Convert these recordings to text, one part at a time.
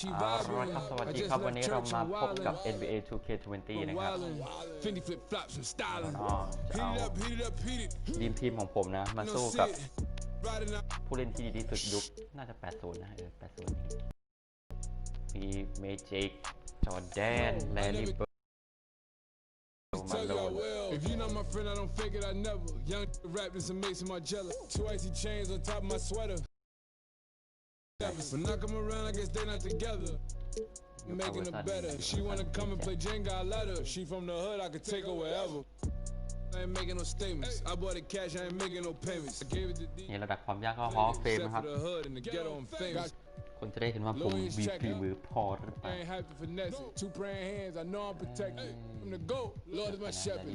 เอาละครับสวัสดีครับวันนี้เรามาพบกับ NBA2K20 นะครับก็จะเอาทีมของผมนะมาสู้กับผู้เล่นที่ดีที่สุดยุคน่าจะ80นะ80นี้มีเมจิกจอร์แดนแลรี่เบิร์ดมาโลนIf you're not my friend, I don't fake it, I never. Young rap this and makes my jelly. Two icy chains on top of my sweater. When I come around, I guess they not together. Making it better. She wanna come and play Jenga, I let her. She from the hood, I could take her wherever. I ain't making no statements. I bought the cash, I ain't making no payments. I gave it to D. นี่ระดับความยากก็ฮอลเฟมนะครับคนจะได้เห็นว่าผมมีฝีมือพอหรือเปล่า Two praying hands, I know I'm protected. From the GOAT, Lord is my shepherd.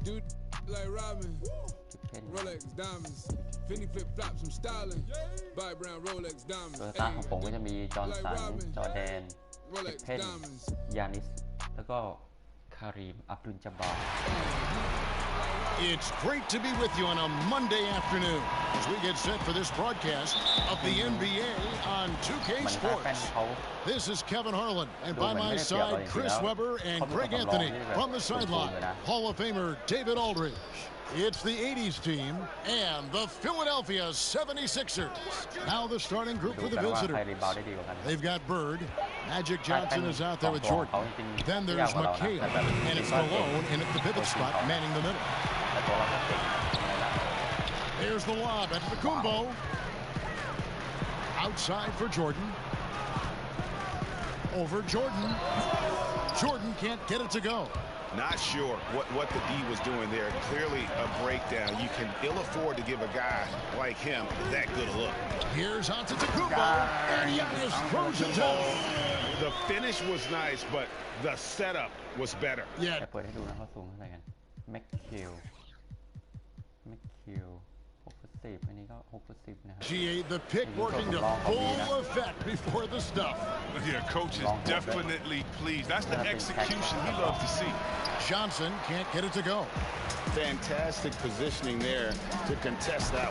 Dude like Robin, Rolex diamonds, Fendi flip flops, I'm styling. Buy brown Rolex diamonds. ตัวสตาร์ของผมก็จะมีจอห์นสันจอร์แดนเพนยานิสแล้วก็คารีมอับดุลญะบาร์ It's great to be with you on a Monday afternoon as we get set for this broadcast of the NBA on 2K Sports. This is Kevin Harlan, and by my side, Chris Webber and Greg Anthony from the sideline, Hall of Famer David Aldridge. It's the 80's team and the Philadelphia 76ers. Now the starting group for the visitor. They've got Bird. Magic Johnson is out there with Jordan. Then there's McHale, and it's Malone in at the pivot spot, manning the middle. Here's the lob at the Kumbo. Outside for Jordan. Over Jordan. Jordan can't get it to go. Not sure what the D was doing there. Clearly a breakdown. You can ill afford to give a guy like him that good a look. Here's Antetokounmpo, and Giannis throws it down. The finish was nice, but the setup was better. Yeah. เปิดให้ดูนะเขาสูงเท่าไหร่กันแม็กคิว6'10" อันนี้ก็6'10" นะครับ GA, the pick working to full effect before the stuff. Yeah, coach is definitely pleased. That's the execution he loves to see. Johnson can't get it to go. Fantastic positioning there to contest that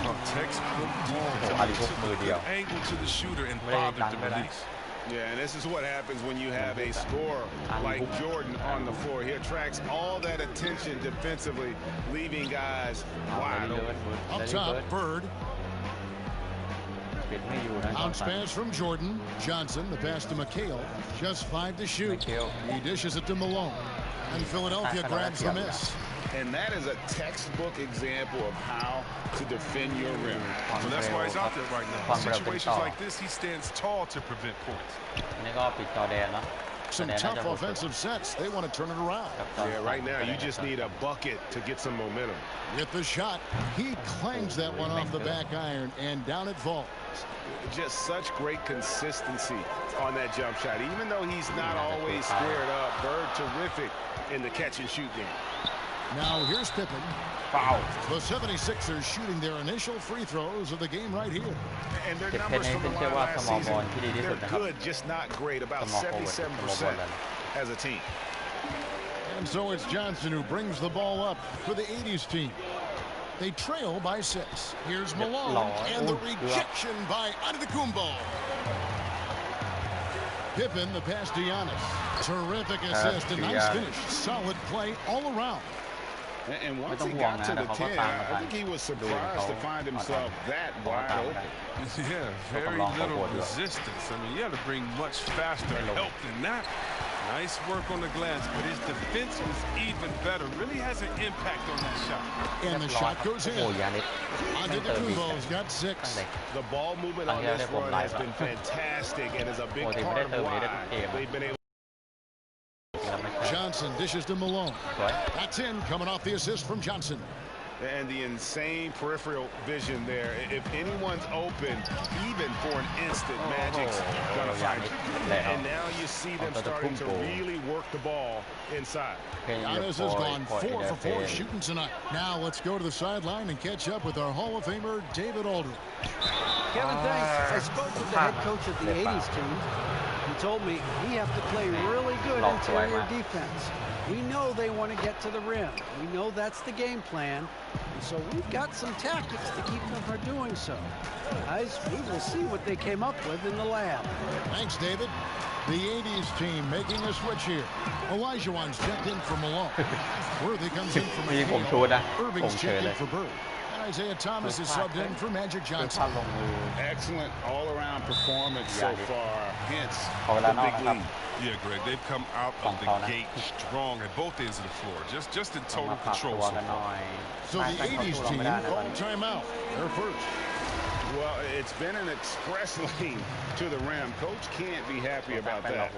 one. Textbook defense. Angle to the shooter and bothered the release. Yeah, and this is what happens when you have a scorer like Jordan on the floor. He attracts all that attention defensively, leaving guys wide open. Up top, Bird. Bounce pass from Jordan. Johnson, the pass to McHale. Just 5 to shoot. He dishes it to Malone. And Philadelphia grabs the miss. And that is a textbook example of how to defend your rim. So that's why he's out there right now. In situations like this, he stands tall to prevent points. Some tough offensive sets. They want to turn it around. Yeah, right now you just need a bucket to get some momentum. With the shot, he clangs that one off the back iron, and down it falls. Just such great consistency on that jump shot. Even though he's not always squared up, Bird terrific in the catch and shoot game. Now here's Pippen. Wow. The 76ers shooting their initial free throws of the game right here. And their numbers from the line last season, they're good, just not great, about 77% as a team. And so it's Johnson who brings the ball up for the 80's team. They trail by 6. Here's Malone, and the rejection by Antetokounmpo. Pippen, the pass to Giannis. Terrific assist, a nice finish. Solid play all around. And once he got to the 10, I think he was surprised to find himself that wide open. Yeah, very little resistance. I mean, you have to bring much faster help than that. Nice work on the glass, but his defense was even better. Really has an impact on that shot. And the shot goes in. Antetokounmpo's got 6. The ball movement on this run has been fantastic and is a big part of why they've been able. Johnson dishes to Malone. That's in, coming off the assist from Johnson. And the insane peripheral vision there. If anyone's open, even for an instant, Magic's going to find it. And now you see them starting to really work the ball inside. Giannis has gone 4 for 4 shooting tonight. Now let's go to the sideline and catch up with our Hall of Famer, David Aldridge. Kevin, thanks. I spoke with the head coach of the 80's team. He told me we have to play really good interior defense. We know they want to get to the rim. We know that's the game plan. And so we've got some tactics to keep them from doing so. Guys, we will see what they came up with in the lab. Thanks, David. The 80's team making a switch here. Olajuwon's checked in for Malone. Worthy comes in for McHale. Irving's checked in for Bird. Isaiah Thomas is subbed in for Magic Johnson. Excellent all-around performance so far. Hence the big lead. Yeah, Greg, they've come out of the gate strong at both ends of the floor. Just in total control so far. So the 80's team called timeout. They're first. Well, it's been an express lane to the rim. Coach can't be happy about that.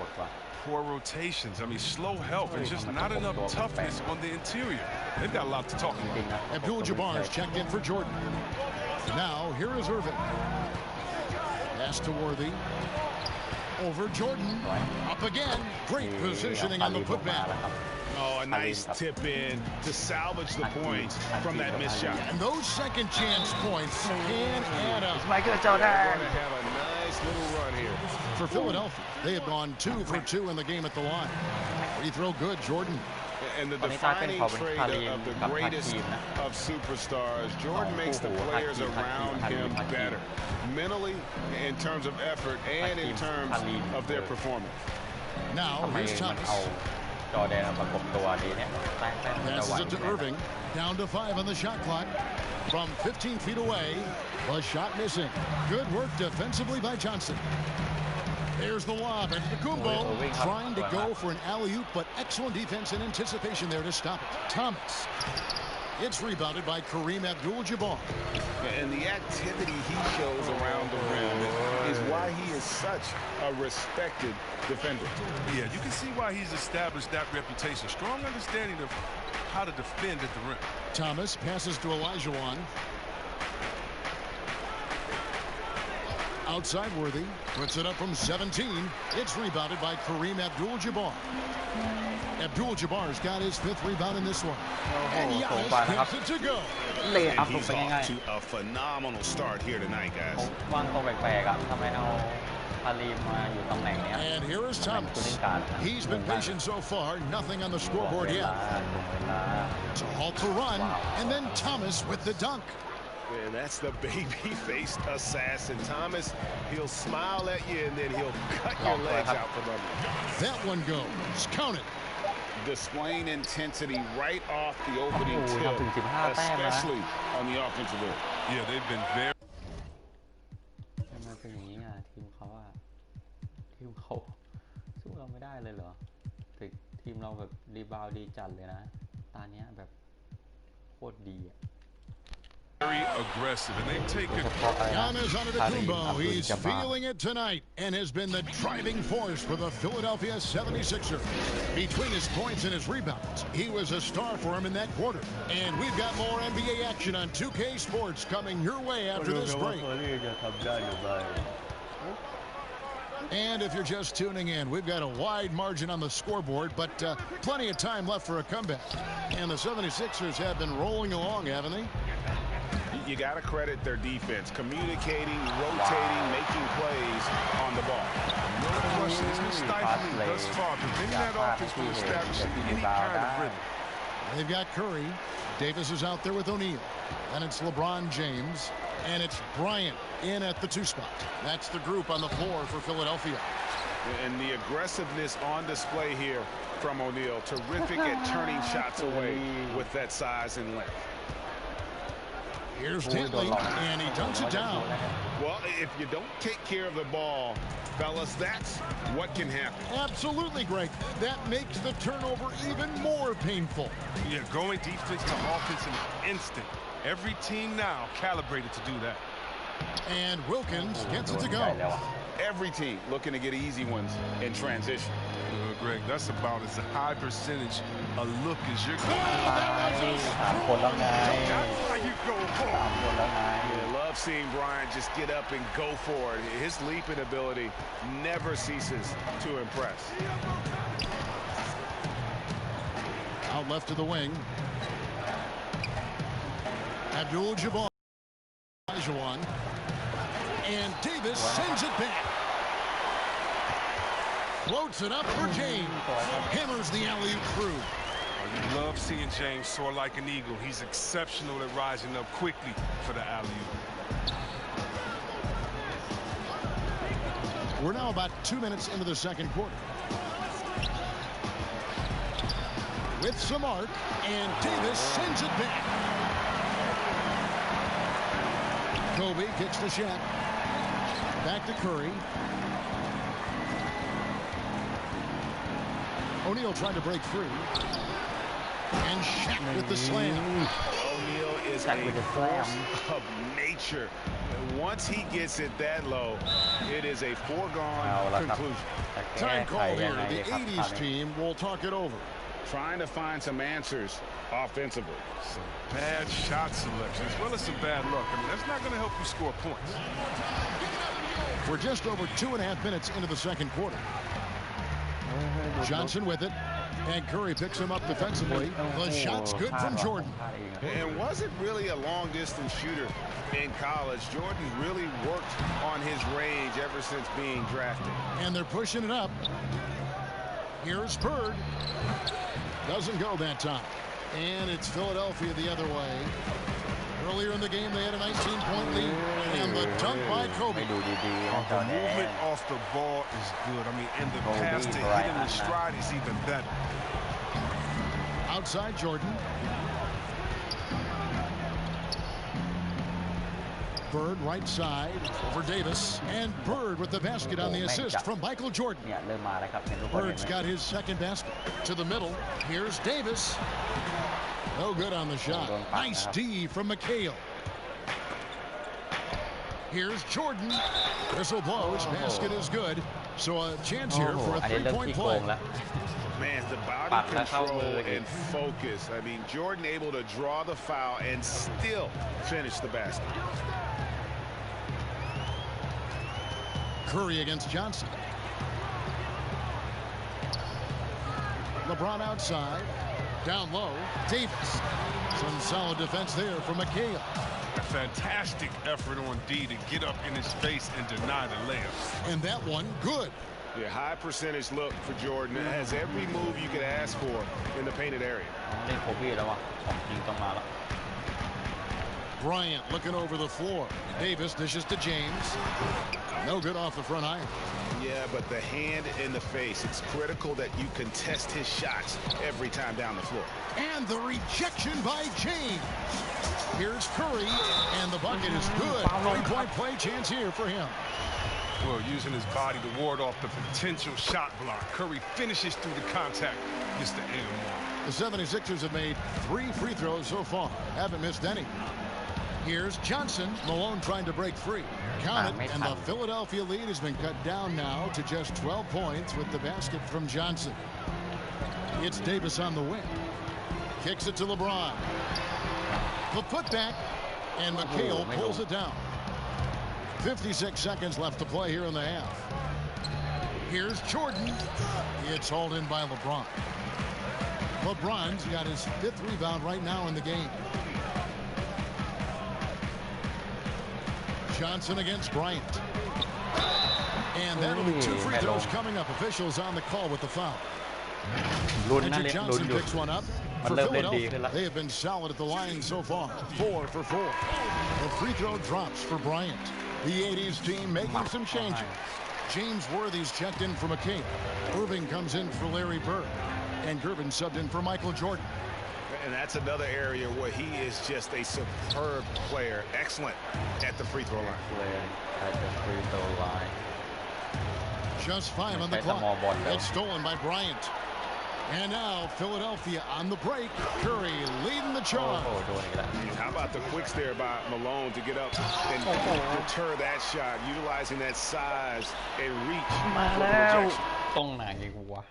Poor rotations. I mean, slow help and just not enough toughness on the interior. They've got a lot to talk about. Abdul-Jabbar's checked in for Jordan. Now, here is Irving. Pass to Worthy. Over Jordan. Up again. Great positioning on the putback. Oh, a nice tip in to salvage the points from that missed shot. And those second chance points can add up. They're going to have a nice little run here. For Philadelphia, they have gone 2 for 2 in the game at the line. Free throw good, Jordan. And the defining trait of the greatest of superstars, Jordan makes the players around him better, mentally, in terms of effort, and in terms of their performance. Now, here's Thomas. Passes it to Irving. Down to 5 on the shot clock. From 15 feet away, the shot missing. Good work defensively by Johnson. There's the lob, and Kumbo trying to go for an alley-oop, but excellent defense and anticipation there to stop it. Thomas. It's rebounded by Kareem Abdul-Jabbar. And the activity he shows around the rim is why he is such a respected defender. Yeah, you can see why he's established that reputation. Strong understanding of how to defend at the rim. Thomas passes to Olajuwon. Outside Worthy. Puts it up from 17. It's rebounded by Kareem Abdul-Jabbar. Abdul-Jabbar's got his 5th rebound in this one. And Giannis gets it to go. And he's off to a phenomenal start here tonight, guys. And here is Thomas. He's been patient so far. Nothing on the scoreboard yet. To halt the run. And then Thomas with the dunk. And that's the baby-faced assassin. Thomas, he'll smile at you, and then he'll cut your legs out from under. That one goes. Count it. Displaying intensity right off the opening tip, especially on the offensive end. Yeah, they've been very... เป็นอย่างนี้อ่ะทีมเขาสู้เราไม่ได้เลยเหรอแต่ทีมเราแบบรีบาวด์ดีจัดเลยนะตอนนี้แบบโคตรดีอ่ะ Very aggressive, and they take it. Giannis Antetokounmpo, he's feeling it tonight and has been the driving force for the Philadelphia 76ers. Between his points and his rebounds, he was a star for him in that quarter. And we've got more NBA action on 2K Sports coming your way after this break. And if you're just tuning in, we've got a wide margin on the scoreboard, but plenty of time left for a comeback. And the 76ers have been rolling along, haven't they? You got to credit their defense, communicating, rotating, making plays on the ball. No question, it's been stifling thus far, preventing that offense from establishing any kind of rhythm. They've got Curry. Davis is out there with O'Neal. And it's LeBron James. And it's Bryant in at the 2 spot. That's the group on the floor for Philadelphia. And the aggressiveness on display here from O'Neal. Terrific at turning shots away with that size and length. Here's Tintley, and he dunks it down. Well, if you don't take care of the ball, fellas, that's what can happen. Absolutely, Greg. That makes the turnover even more painful. Yeah, going defense to offense in an instant. Every team now calibrated to do that. And Wilkins gets it to go. Every team looking to get easy ones in transition. Greg, that's about as high percentage a look as you're going. That's why you go for it. I love seeing Bryant just get up and go for it. His leaping ability never ceases to impress. Out left to the wing. Abdul-Jabbar. And Davis sends it back. Floats it up for James. Hammers the alley-oop through. You love seeing James soar like an eagle. He's exceptional at rising up quickly for the alley-oop. We're now about 2 minutes into the second quarter. With some arc, and Davis sends it back. Kobe kicks the shot. Back to Curry. O'Neal tried to break free. And Shaq with the slam. O'Neal is a force of nature. Once he gets it that low, it is a foregone conclusion. Time call here. The 80s team will talk it over. Trying to find some answers offensively. Some bad shot selection as well as some bad luck. I mean, that's not going to help you score points. We're just over 2.5 minutes into the second quarter. Johnson with it. And Curry picks him up defensively. The shot's good from Jordan. And wasn't really a long-distance shooter in college. Jordan really worked on his range ever since being drafted. And they're pushing it up. Here's Bird. Doesn't go that time. And it's Philadelphia the other way. Earlier in the game, they had a 19-point lead. And the dunk by Kobe. The movement off the ball is good. I mean, and the pass to hit him in stride is even better. Outside Jordan. Bird right side over Davis. And Bird with the basket on the assist from Michael Jordan. Bird's got his second basket. To the middle. Here's Davis. No good on the shot. Nice D from McHale. Here's Jordan. Whistle blows. Basket is good. So a chance here for a three-point play. Man, the body control and focus. I mean, Jordan able to draw the foul and still finish the basket. Curry against Johnson. LeBron outside. Down low. Davis. Some solid defense there from McHale. A fantastic effort on D to get up in his face and deny the layup. And that one good. Yeah, high percentage look for Jordan. It has every move you could ask for in the painted area. Bryant looking over the floor. Davis dishes to James. No good off the front iron. Yeah, but the hand in the face. It's critical that you contest his shots every time down the floor. And the rejection by James. Here's Curry, and the bucket is good. Three-point play chance here for him. Well, using his body to ward off the potential shot block. Curry finishes through the contact. Gets the aim one. The 76ers have made 3 free throws so far. Haven't missed any. Here's Johnson. Malone trying to break free. Count it, and the Philadelphia lead has been cut down now to just 12 points with the basket from Johnson. It's Davis on the wing. Kicks it to LeBron. The putback, and McHale pulls it down. 56 seconds left to play here in the half. Here's Jordan. It's hauled in by LeBron. LeBron's got his 5th rebound right now in the game. Johnson against Bryant. And that'll be 2 free throws coming up. Officials on the call with the foul. Magic Johnson picks one up. For Philadelphia, they have been solid at the line so far. 4 for 4. The free throw drops for Bryant. The 80s team making some changes. James Worthy's checked in for McCain. Irving comes in for Larry Bird. And Gervin subbed in for Michael Jordan. And that's another area where he is just a superb player. Excellent at the free throw line. Just 5 on the clock. It's stolen by Bryant. And now Philadelphia on the break. Curry leading the charge. How about the quicks there by Malone to get up and deter that shot, utilizing that size and reach for the rejection. ตรงไหนวะ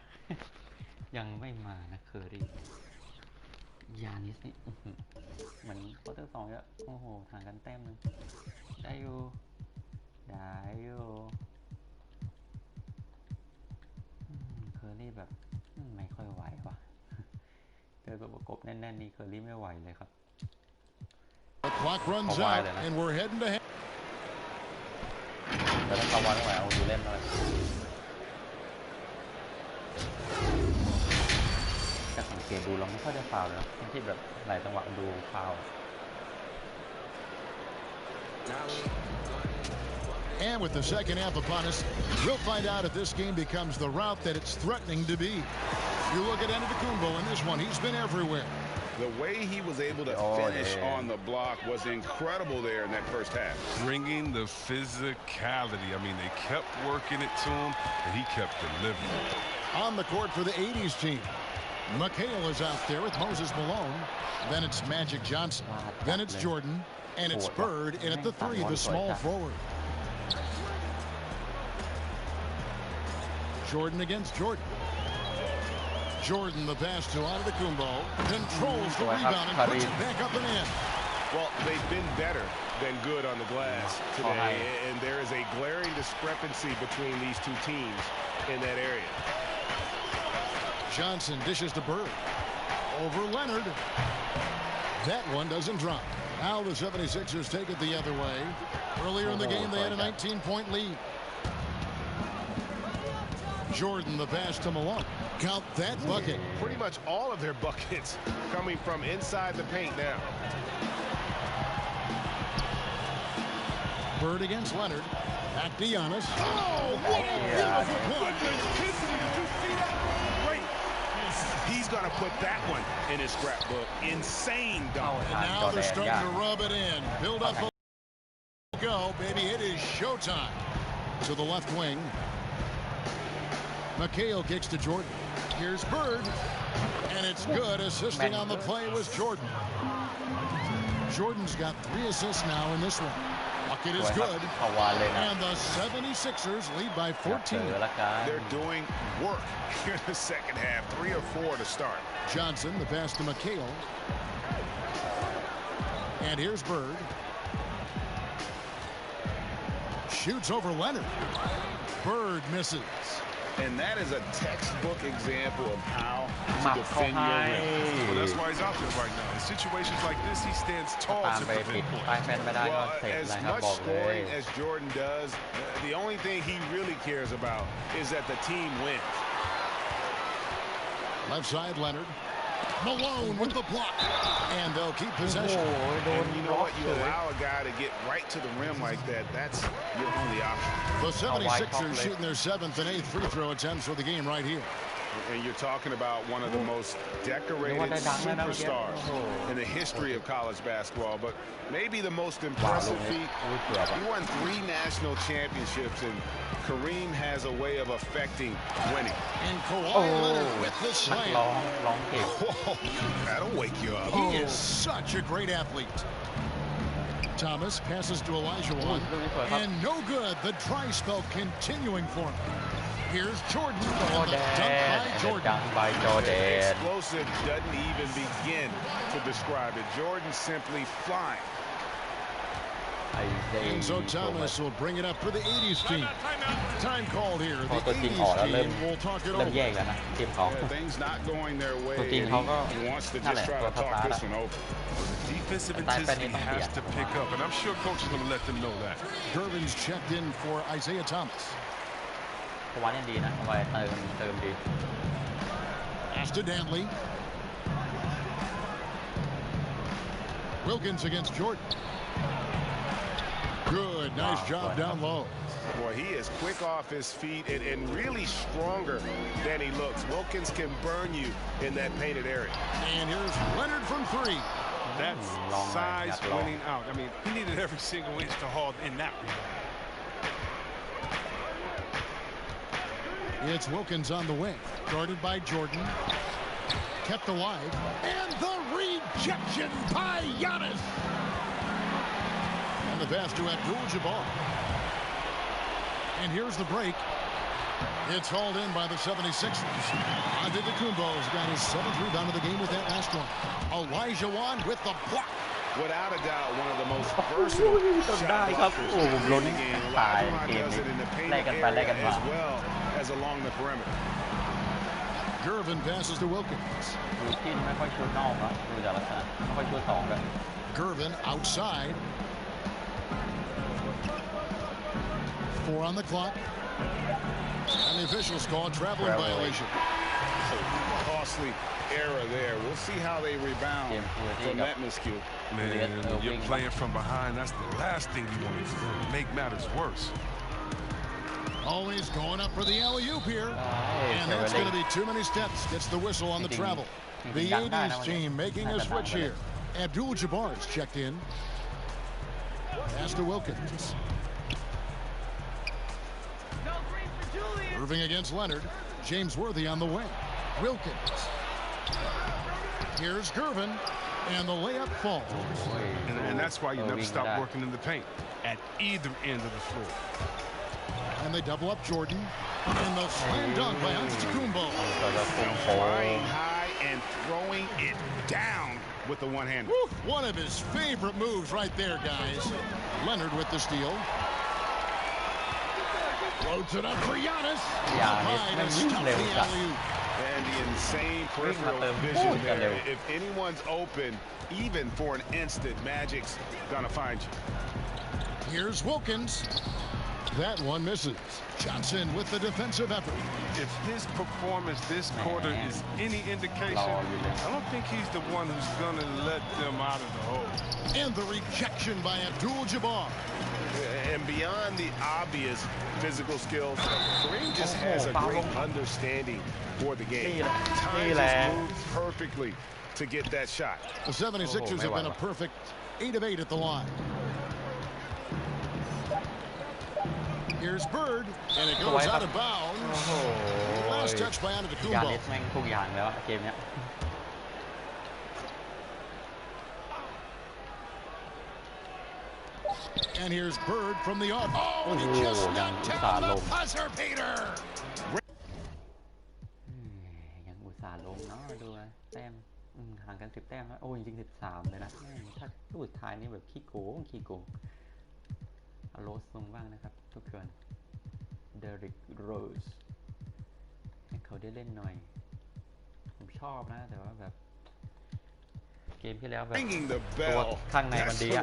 ยังไม่มานะเคอรี่ยานิสนี่เหมือนควอเตอร์2เยอะโอ้โหห่างกันแต้มนึงได้อยู่เคอรี่แบบไม่ค่อยไหวว่ะเจอตัวประกบแน่นๆนี่เคอรี่ไม่ไหวเลยครับ The clock runs out and we're heading to แต่ถ้าเขาวันไหวเอาดูเล่นหน่อย เกมดูเราไม่ค่อยได้ฟาวล์นะทั้งที่แบบหลายจังหวะดูฟาวล์ And with the second half upon us, we'll find out if this game becomes the route that it's threatening to be. You look at Antetokounmpo in this one, he's been everywhere. The way he was able to finish on the block was incredible there in that first half. Bringing the physicality. I mean, they kept working it to him, and he kept delivering. On the court for the 80's team. McHale is out there with Moses Malone. Then it's Magic Johnson. Then it's Jordan. And it's Bird in at the 3, the small forward. Jordan against Jordan. Jordan, the pass to Antetokounmpo, controls the rebound and puts it back up and in. Well, they've been better than good on the glass today, and there is a glaring discrepancy between these two teams in that area. Johnson dishes to Bird. Over Leonard. That one doesn't drop. Now the 76ers take it the other way. Earlier in the game, they had a 19-point lead. Jordan, the pass to Malone. Count that bucket. Pretty much all of their buckets coming from inside the paint now. Bird against Leonard. Back to Giannis. Oh, what a beautiful one. He's going to put that one in his scrapbook. Insane dunk. And now they're starting to rub it in. Build up. Go, baby. It is showtime. To the left wing. McHale kicks to Jordan. Here's Bird. And it's good. Assisting on the play was Jordan. Jordan's got 3 assists now in this one. Bucket is good. And the 76ers lead by 14. They're doing work here in the second half. 3 or 4 to start. Johnson, the pass to McHale. And here's Bird. Shoots over Leonard. Bird misses. And that is a textbook example of how to defend your rim. Well, that's why he's out there right now. In situations like this, he stands tall to prevent points. Well, as much scoring as Jordan does, the only thing he really cares about is that the team wins. Left side, Leonard. Malone with the block. And they'll keep possession. And you know what? You allow a guy to get right to the rim like that. That's your only option. The 76ers shooting their 7th and 8th free throw attempts for the game right here. And you're talking about one of the most decorated superstars in the history of college basketball, but maybe the most impressive feat. He won 3 national championships, and Kareem has a way of affecting winning. And Kawhi Leonard with the slam. Whoa, that'll wake you up. He is such a great athlete. Thomas passes to Olajuwon, and no good. The dry spell continuing for him. Here's Jordan. Dunk by Jordan. Explosive doesn't even begin to describe it. Jordan simply flying. And so Thomas will bring it up for the 80's team. Time called here. The 80's team will talk it over. Things not going their way. He wants to just try to talk this one over. Defensive intensity has to pick up, and I'm sure coach is going to let them know that. Gervin's checked in for Isaiah Thomas. Pass to Dantley. Wilkins against Jordan. Good, nice job down low. Boy, he is quick off his feet and really stronger than he looks. Wilkins can burn you in that painted area. And here's Leonard from 3. That's size winning out. I mean, he needed every single inch to haul in that regard. It's Wilkins on the wing, guarded by Jordan. Kept alive, and the rejection by Giannis. And the pass to Abdul-Jabbar. And here's the break. It's hauled in by the 76ers. Antetokounmpo's got his 7th rebound of the game with that last one. Olajuwon with the block. Without a doubt, one of the most versatile shot blockers in the game. Olajuwon does it in the painted area as well as along the perimeter. Gervin passes to Wilkins. Gervin outside. 4 on the clock. And the officials call a traveling violation. Costly error there. We'll see how they rebound from that miscue. Man, when you're playing from behind, that's the last thing you want to do. Make matters worse. Always going up for the alley-oop here. And that's going to be too many steps. Gets the whistle on the travel. The 80's team making a switch here. Abdul-Jabbar is checked in. Pass to Wilkins. Irving against Leonard. James Worthy on the wing. Wilkins. Here's Gervin. And the layup falls. And that's why you never stop working in the paint at either end of the floor. And they double up Jordan. And the slam dunk by Antetokounmpo. Flying high and throwing it down with the one-hander. One of his favorite moves right there, guys. Leonard with the steal. Floats it up for Giannis. And the insane peripheral vision there. If anyone's open, even for an instant, Magic's gonna find you. Here's Wilkins. That one misses. Johnson with the defensive effort. If his performance this quarter is any indication, I don't think he's the one who's going to let them out of the hole. And the rejection by Abdul-Jabbar. And beyond the obvious physical skills, Kareem just has a great understanding for the game. Time just moves perfectly to get that shot. The 76ers have been a perfect 8 of 8 at the line. Here's Bird, and it goes out of bounds. Last touch by Antetokounmpo. And here's Bird from the arc. Oh, and he just knocked down the buzzer beater. ยังอุตส่าห์ลงเนาะดูนะแต้มห่างกัน10 แต้มนะโอ้จริงๆ13เลยนะถ้าลูกสุดท้ายนี่แบบขี้โกงเอาโรสลงบ้างนะครับทุกคนเดริกโรสให้เขาได้เล่นหน่อยผมชอบนะแต่ว่าแบบเกมที่แล้วแบบตัวข้างในมันดีอะ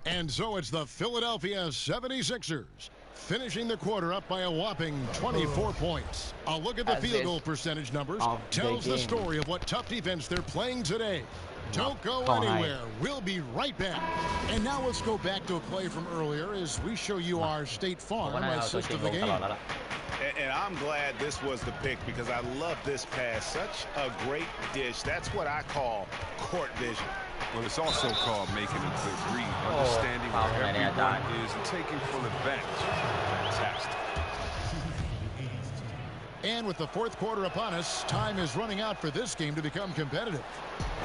And so it's the Philadelphia 76ers finishing the quarter up by a whopping 24 points. A look at the field goal percentage numbers tells the story of what tough defense they're playing today. Don't go anywhere. We'll be right back. And now let's go back to a play from earlier as we show you our State Farm assist of the game. And I'm glad this was the pick because I love this pass. Such a great dish. That's what I call court vision. Well, it's also called making a good read, understanding where everyone is and taking full advantage. Fantastic. And with the fourth quarter upon us, time is running out for this game to become competitive.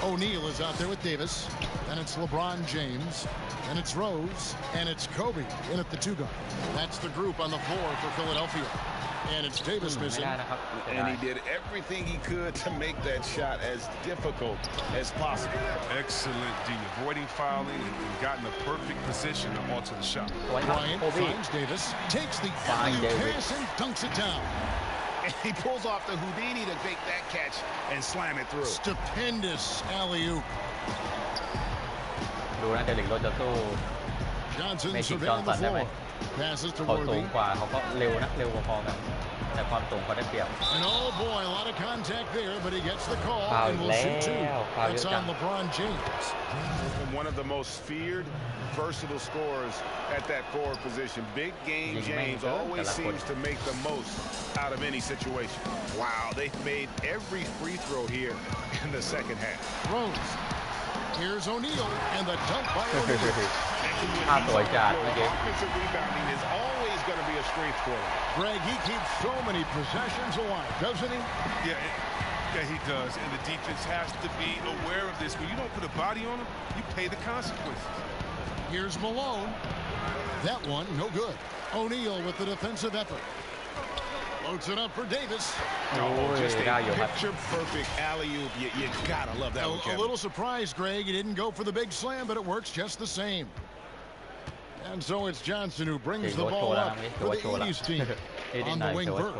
O'Neal is out there with Davis, and it's LeBron James, and it's Rose, and it's Kobe in at the 2-guard. That's the group on the floor for Philadelphia. And it's Davis missing. And he did everything he could to make that shot as difficult as possible. Excellent D, avoiding fouling and gotten the perfect position to alter the shot. Bryant finds Davis, takes the alley-oop pass and dunks it down. And he pulls off the Houdini to make that catch and slam it through. Stupendous alley-oop. Johnson surveilling the floor. Passes to Worthy. And oh boy, a lot of contact there, but he gets the call and will shoot 2. It's on LeBron James. And one of the most feared, versatile scorers at that forward position. Big game James always seems to make the most out of any situation. Wow, they've made every free throw here in the second half. Rose. Here's O'Neal, and the dunk by O'Neal. Offensive rebounding is always going to be a strength for him. Greg, he keeps so many possessions alive, doesn't he? Yeah, he does. And the defense has to be aware of this. When you don't put a body on him, you pay the consequences. Here's Malone. That one, no good. O'Neal with the defensive effort. Loads it up for Davis. Just a picture-perfect alley-oop. You gotta love that one, Kevin. A little surprised, Greg. He didn't go for the big slam, but it works just the same. And so it's Johnson who brings the ball up for the 80's team on the wing Bird.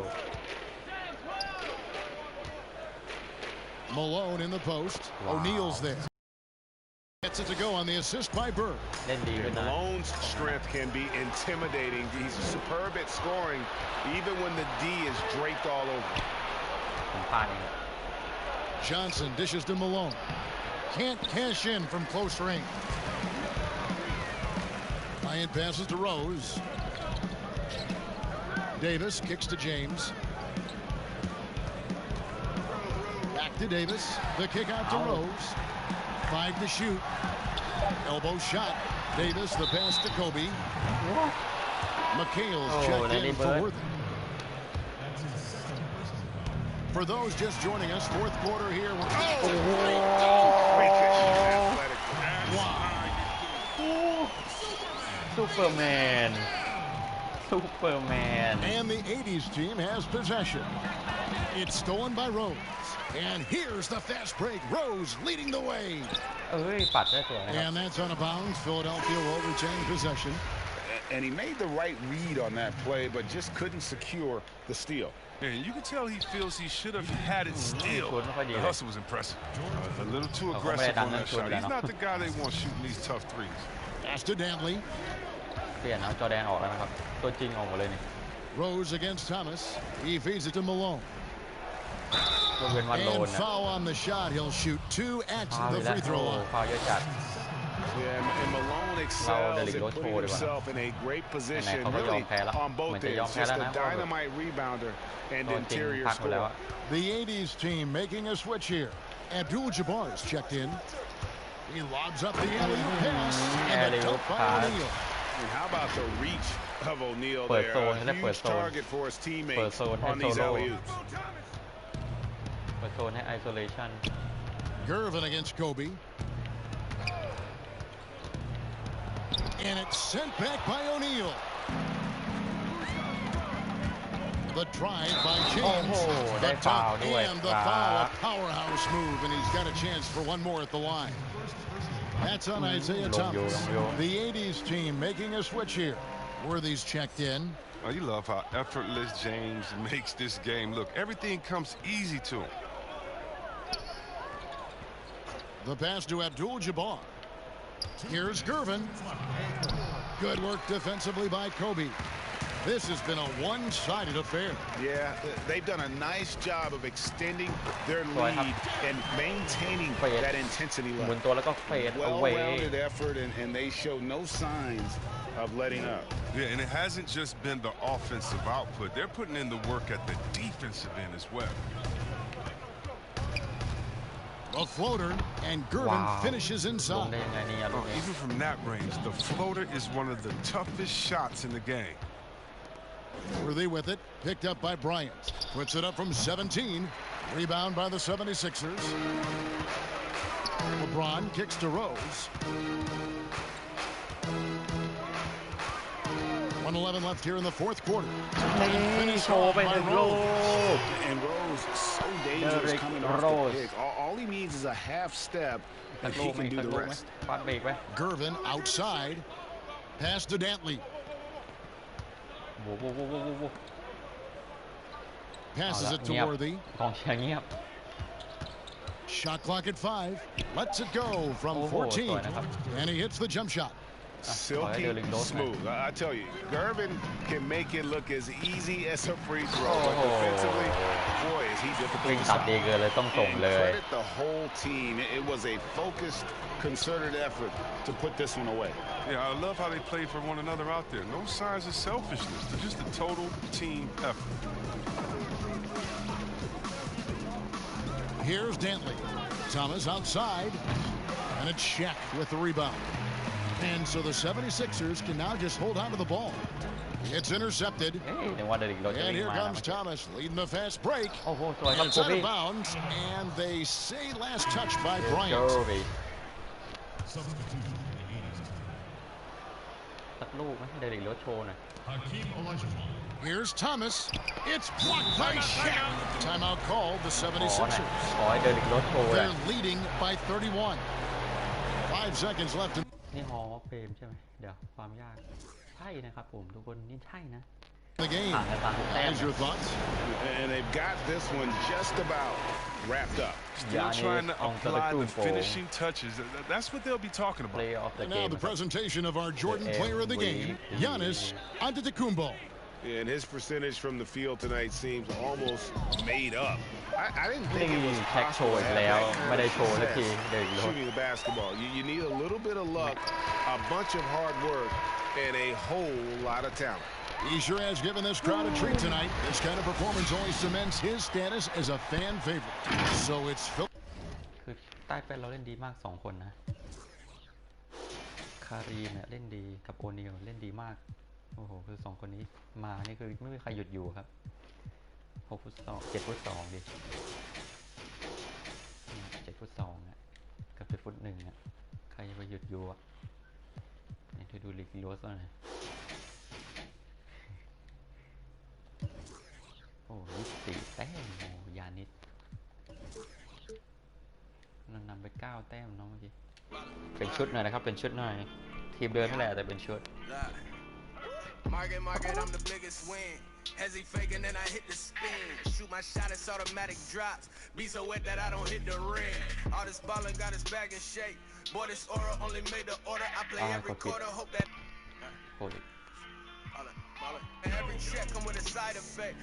Malone in the post. O'Neal's there. Gets it to go on the assist by Bird. Malone's strength can be intimidating. He's superb at scoring, even when the D is draped all over. ผมพลาดเอง Johnson dishes to Malone. Can't cash in from close range. Bryant passes to Rose. Davis kicks to James. Back to Davis. The kick out to Rose. 5 to shoot. Elbow shot. Davis, the pass to Kobe. McHale's checked in for Worthy. For those just joining us, fourth quarter here. Wow. Superman. And the 80's team has possession. It's stolen by Rose. And here's the fast break. Rose leading the way. ปัดได้สวยนะครับ And that's out of bounds. Philadelphia will retain possession. And he made the right read on that play, but just couldn't secure the steal. And you can tell he feels he should have had it still. The hustle was impressive. A little too aggressive on that shot. He's not the guy they want shooting these tough threes. Pass to Dantley. เปลี่ยนเอาจอแดนออกแล้วนะครับตัวจริงออกหมดเลยนี่ Rose against Thomas. He feeds it to Malone. ยกเว้นวันโดน And นะ foul on the shot. He'll shoot 2 at ฟาว the อีกแล้ว free throw line. ฟาวเยอะจัด Yeah, and Malone excels in putting himself in a great position, really, on both ends. Just a dynamite rebounder and interior scorer. The 80's team making a switch here. Abdul-Jabbar's checked in. He lobs up the alley-oop pass. And a dunk by O'Neal. And how about the reach of O'Neal there? A huge target for his teammates on these alley-oops. เปิดโซนให้ isolation Gervin against Kobe. And it's sent back by O'Neal. The drive by James. The top and the foul. A powerhouse move, and he's got a chance for one more at the line. That's on Isaiah Thomas. The 80's team making a switch here. Worthy's checked in. Oh, you love how effortless James makes this game look. Everything comes easy to him. The pass to Abdul-Jabbar. Here's Gervin. Good work defensively by Kobe. This has been a one-sided affair. Yeah, they've done a nice job of extending their lead and maintaining that intensity level. Well-rounded effort, and they show no signs of letting up. Yeah, and it hasn't just been the offensive output. They're putting in the work at the defensive end as well. A floater, and Gervin finishes inside. Even from that range, the floater is one of the toughest shots in the game. Worthy with it, picked up by Bryant. Puts it up from 17. Rebound by the 76ers. LeBron kicks to Rose. 1:11 left here in the fourth quarter. Finish off by Rose. And Rose so dangerous coming off the pick. All he needs is a half step, and he can do the rest. Gervin outside. Pass to Dantley. Passes it to Worthy. Shot clock at 5. Lets it go from 14. And he hits the jump shot. Silky smooth. I tell you, Gervin can make it look as easy as a free throw. But defensively, boy, is he difficult to stop. And credit the whole team. It was a focused, concerted effort to put this one away. Yeah, I love how they play for one another out there. No signs of selfishness. They're just a total team effort. Here's Dantley. Thomas outside. And it's Shaq with the rebound. And so the 76ers can now just hold on to the ball. It's intercepted. And here comes Thomas leading the fast break. It's out of bounds. And they say last touch by Bryant. Here's Thomas. It's blocked by Shaq. Timeout called the 76ers. They're leading by 31. 5 seconds left. นี่ฮอลเฟรมใช่ไหมเดี๋ยวความยากใช่นะครับผมทุกคนนี่ใช่นะ The game. As your thoughts? And they've got this one just about wrapped up. Still trying to apply the finishing touches. That's what they'll be talking about. And now the presentation of our Jordan player of the game, Giannis Antetokounmpo. And his percentage from the field tonight seems almost made up. I didn't think it was possible to have that kind of success shooting the basketball. You need a little bit of luck, a bunch of hard work, and a whole lot of talent. He sure has given this crowd a treat tonight. This kind of performance only cements his status as a fan favorite. So it's คือใต้เป็นเราเล่นดีมาก2คนนะคารีเนี่ยเล่นดีกับโอนิลเล่นดีมากโอ้โหคือ2คนนี้มานี่คือไม่มีใครหยุดอยู่ครับ6 ฟุต 2 7 ฟุต 2ดิ7 ฟุต 2อ่ะกับ7 ฟุต 1อ่ะใครจะไปหยุดอยู่อ่ะนี่เธอดูลิกโรสหน่อยโอ้24 แต้มโอ้ยานิดนำไป9 แต้มน้องเมื่อกี้เป็นชุดหน่อยนะครับเป็นชุดหน่อยทีมเดินนั่นแหละแต่เป็นชุดMarket, I'm the biggest win. Hezzy faking and I hit the spin. Shoot my shot, it's automatic drops. Be so wet that I don't hit the rim. All this ballin' got his bag in shape. Boy, this aura only made the order. I play every quarter, hope that. Every check come with a side effect.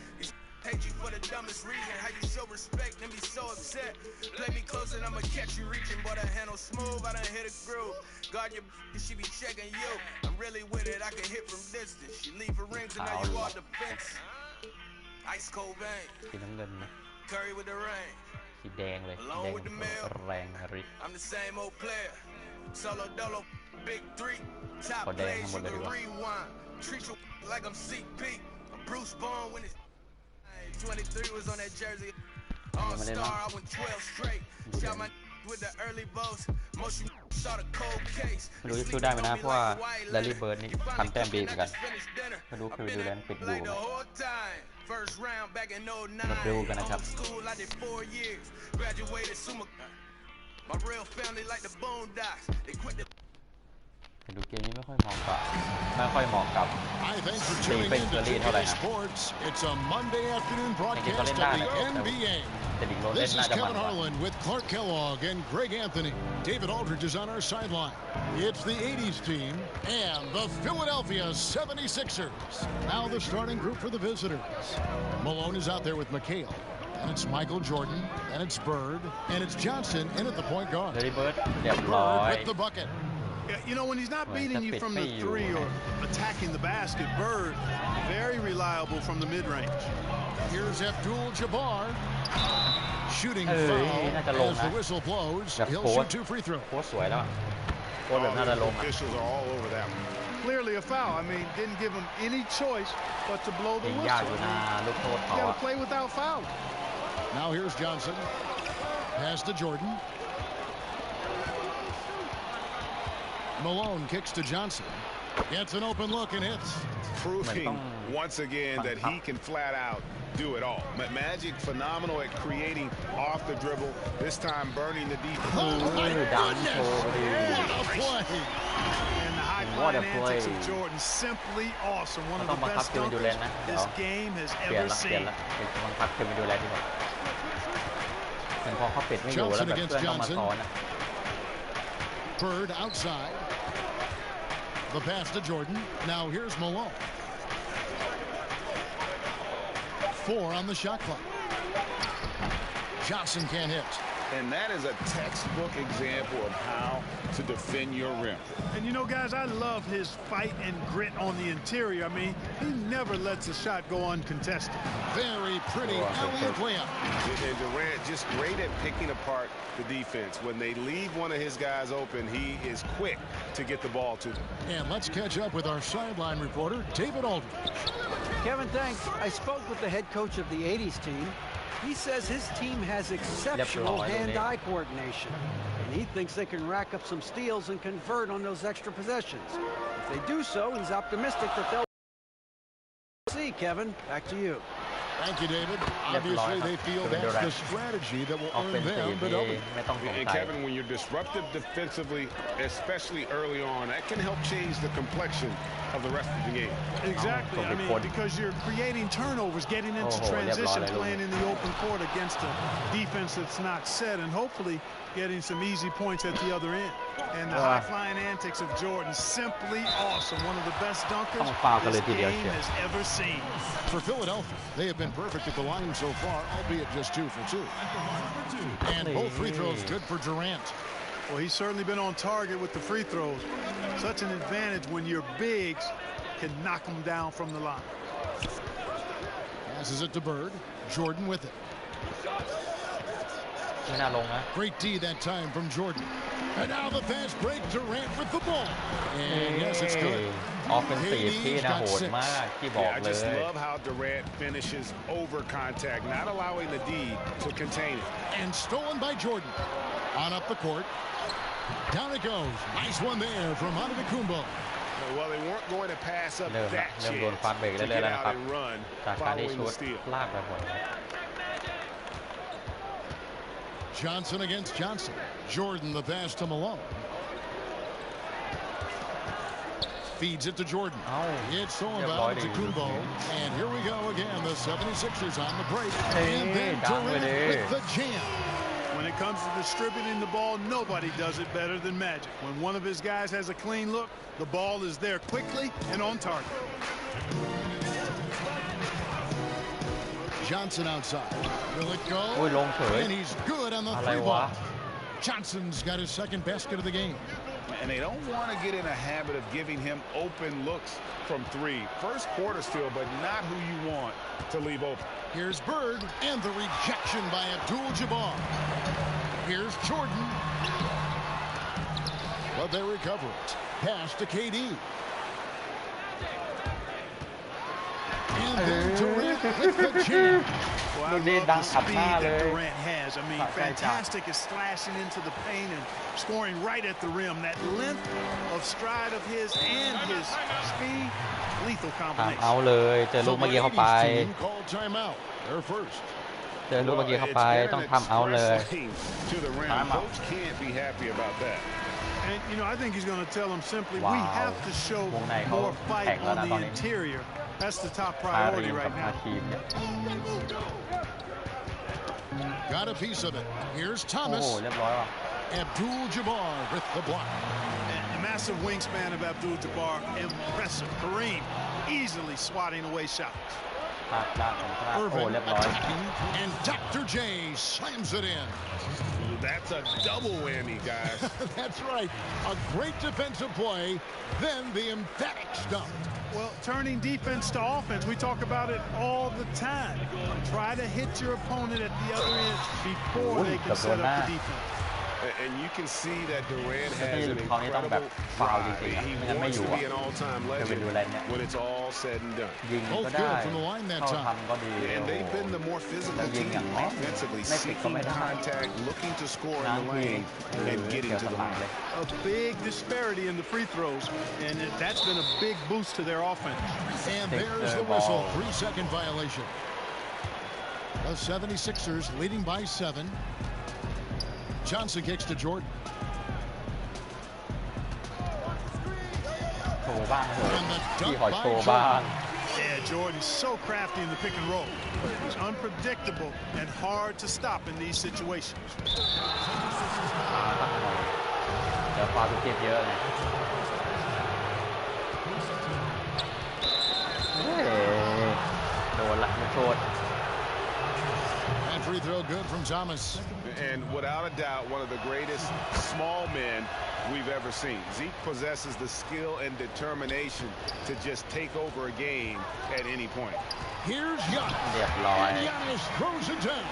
Hate you for the dumbest reason. How you show respect and be so upset. Play me close and I'ma catch you reaching. Boy, that handle smooth, I done hit a groove. Guard your she be checking you. I'm really with it, I can hit from distance. She leave her rings and now you all defense. Ice cold vein. สีน้ำเงินนะ Curry with the rain. สีแดงเลยแดงแรงริ I'm the same old player. Solo dolo, big three. Top plays, you can rewind. Treat you like I'm CP. I'm Bruce Bowen when it's 23 was on that jersey. All-star, I went 12 straight. Shot my with the early boats. Most you saw the cold case. ไม่รู้จะสู้ได้ไหมนะเพราะว่าแลลี่เบิร์ดนี่ทำแต้มดีเหมือนกันไม่รู้คือดูแลนปิดดูไหมมาดูกันนะครับดูเกมนี้ไม่ค่อยเหมาะกับตีเป็นเกอรี่เท่าไหร่นะในเกมก็เล่นได้นะแต่ดิงโรเล่น This น่า is จะมัน Kevin กว่า Harlan with Clark Kellogg and Greg Anthony. David Aldridge is on our sideline. It's the 80's team and the Philadelphia 76ers. Now the starting group for the visitors. Malone is out there with McHale. And it's Michael Jordan. And it's Bird. And it's Johnson in at the point guard. Bird with the bucket. You know, when he's not beating you from the three or attacking the basket, Bird, very reliable from the mid-range. Here's Abdul-Jabbar. Shooting foul as the whistle blows. He'll shoot 2 free throws. โคตรสวยแล้วโคตรแบบน่าจะลง Officials are all over that one. Clearly a foul. I mean, didn't give him any choice but to blow the ยากอ whistle. ยู่นะลูกโทษ You เขา got to play without foul. Now here's Johnson. Pass to Jordan. Malone kicks to Johnson. Gets an open look and hits. Proving once again that he can flat out do it all. Magic phenomenal at creating off the dribble. This time burning the defense. Oh my goodness! What a play! And the high-flying antics of Jordan simply awesome. One of the best dunkers this game has ever seen. บังคับคือไปดูแลดีกว่าเหมือนพอเขาปิดไม่อยู่แล้วแบบเพื่อนเข้ามาซ้อน Bird outside. The pass to Jordan. Now here's Malone. 4 on the shot clock. Johnson can't hit. And that is a textbook example of how to defend your rim. And you know, guys, I love his fight and grit on the interior. I mean, he never lets a shot go uncontested. Very pretty alley-oop layup. And Durant just great at picking apart the defense. When they leave one of his guys open, he is quick to get the ball to them. And let's catch up with our sideline reporter, David Aldridge. Kevin, thanks. I spoke with the head coach of the 80's team. He says his team has exceptional hand-eye coordination, and he thinks they can rack up some steals and convert on those extra possessions. If they do so, he's optimistic that they'll see. Kevin, back to you. Thank you, David. Obviously, they feel that's the strategy that will earn them the W. And Kevin, when you're disruptive defensively, especially early on, that can help change the complexion of the rest of the game. Exactly. I mean, because you're creating turnovers, getting into transition, playing in the open court against a defense that's not set, and hopefully getting some easy points at the other end. And the high-flying antics of Jordan, simply awesome. One of the best dunkers this game has ever seen. For Philadelphia, they have been perfect at the line so far, albeit just 2 for 2. And both free throws good for Durant. Well, he's certainly been on target with the free throws. Such an advantage when your bigs can knock them down from the line. Passes it to Bird. Jordan with it. Great D that time from Jordan. And now the fast break. Durant with the ball. And yes, it's good. Offensive ที่น่าโหดมากที่บอกเลย I just love how Durant finishes over contact, not allowing the D to contain it. And stolen by Jordan. On up the court. Down it goes. Nice one there from Antetokounmpo. Well, they weren't going to pass up that chance to get out and run following the steal. Johnson against Johnson. Jordan the pass to Malone. Feeds it to Jordan. It's stolen by Antetokounmpo. And here we go again. The 76ers on the break. And then Durant with the jam. When it comes to distributing the ball, nobody does it better than Magic. When one of his guys has a clean look, the ball is there quickly and on target. Johnson outside. Will it go? And he's good on the 3-ball. Johnson's got his second basket of the game. And they don't want to get in a habit of giving him open looks from 3. First quarter still, but not who you want to leave open. Here's Bird and the rejection by Abdul-Jabbar. Here's Jordan. But they recover it. Pass to KD. And then Durant with the jam. Well, I love the speed that Durant has. I mean, fantastic at slashing into the paint and scoring right at the rim. That length of stride of his and his speed, lethal combination. เอาเลยเจอลูกเมื่อกี้เข้าไป They're first. เจอลูกเมื่อกี้เข้าไปต้องทำเอาเลย Coach can't be happy about that. And, you know, I think he's going to tell them simply, we have to show more fight on the interior. That's the top priority right now. Got a piece of it. Here's Thomas. Abdul-Jabbar with the block. And the massive wingspan of Abdul-Jabbar, impressive. Kareem easily swatting away shots. Irvin attacking, and Dr. J slams it in. That's a double whammy, guys. That's right. A great defensive play, then the emphatic stump. Well, turning defense to offense, we talk about it all the time. Try to hit your opponent at the other end before they can set up the defense. And you can see that Durant has an incredible pride. He wants to be an all-time legend when it's all said and done. Both good from the line that time. And they've been the more physical team offensively, seeking contact, looking to score in the lane, and getting to the line. A big disparity in the free throws, and that's been a big boost to their offense. And there's the whistle, 3-second violation. The 76ers leading by 7. Johnson kicks to Jordan. Yeah, Jordan's so crafty in the pick and roll. He's unpredictable and hard to stop in these situations. And free throw good from Thomas. And without a doubt, one of the greatest small men we've ever seen. Zeke possesses the skill and determination to just take over a game at any point. Here's Giannis. And Giannis throws it down.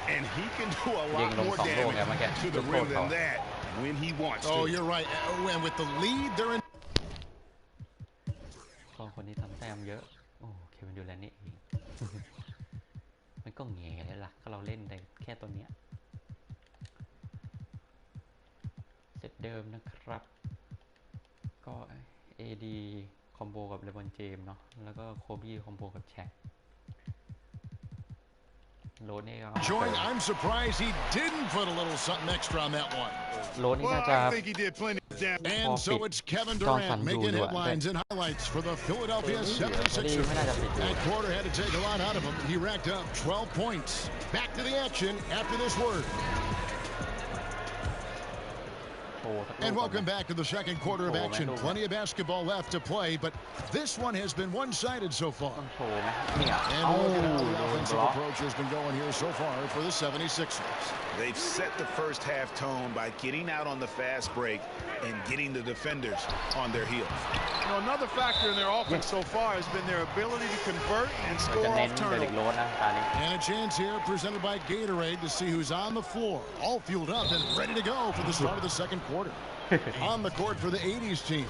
And he can do a lot more damage to the rim than that when he wants to. Oh, you're right. And with the lead, they're in. คนนี้ทำแต้มเยอะโอ้เควินดูแลนี่เองมันก็แง่เลยล่ะก็เราเล่นได้แค่ตัวเนี้ยเซตเดิมนะครับก็ AD คอมโบกับเลบรอนเจมส์เนาะแล้วก็โคบี้คอมโบกับแช็คโรดนี่ก็ Joy, I'm surprised he didn't put a little something extra on that one. โรดนี่น่าจะ And so it's Kevin Durant making headlines and highlights for the Philadelphia 76ers. That quarter had to take a lot out of him. He racked up 12 points. Back to the action after this word. โอ้ And welcome back to the second quarter of action. Plenty of basketball left to play, but this one has been one-sided so far. And look at how the offensive approach has been going here so far for the 76ers. They've set the first half tone by getting out on the fast break and getting the defenders on their heels. You know, another factor in their offense so far has been their ability to convert and score off turnovers. And a chance here presented by Gatorade to see who's on the floor, all fueled up and ready to go for the start of the second quarter. On the court for the 80's team.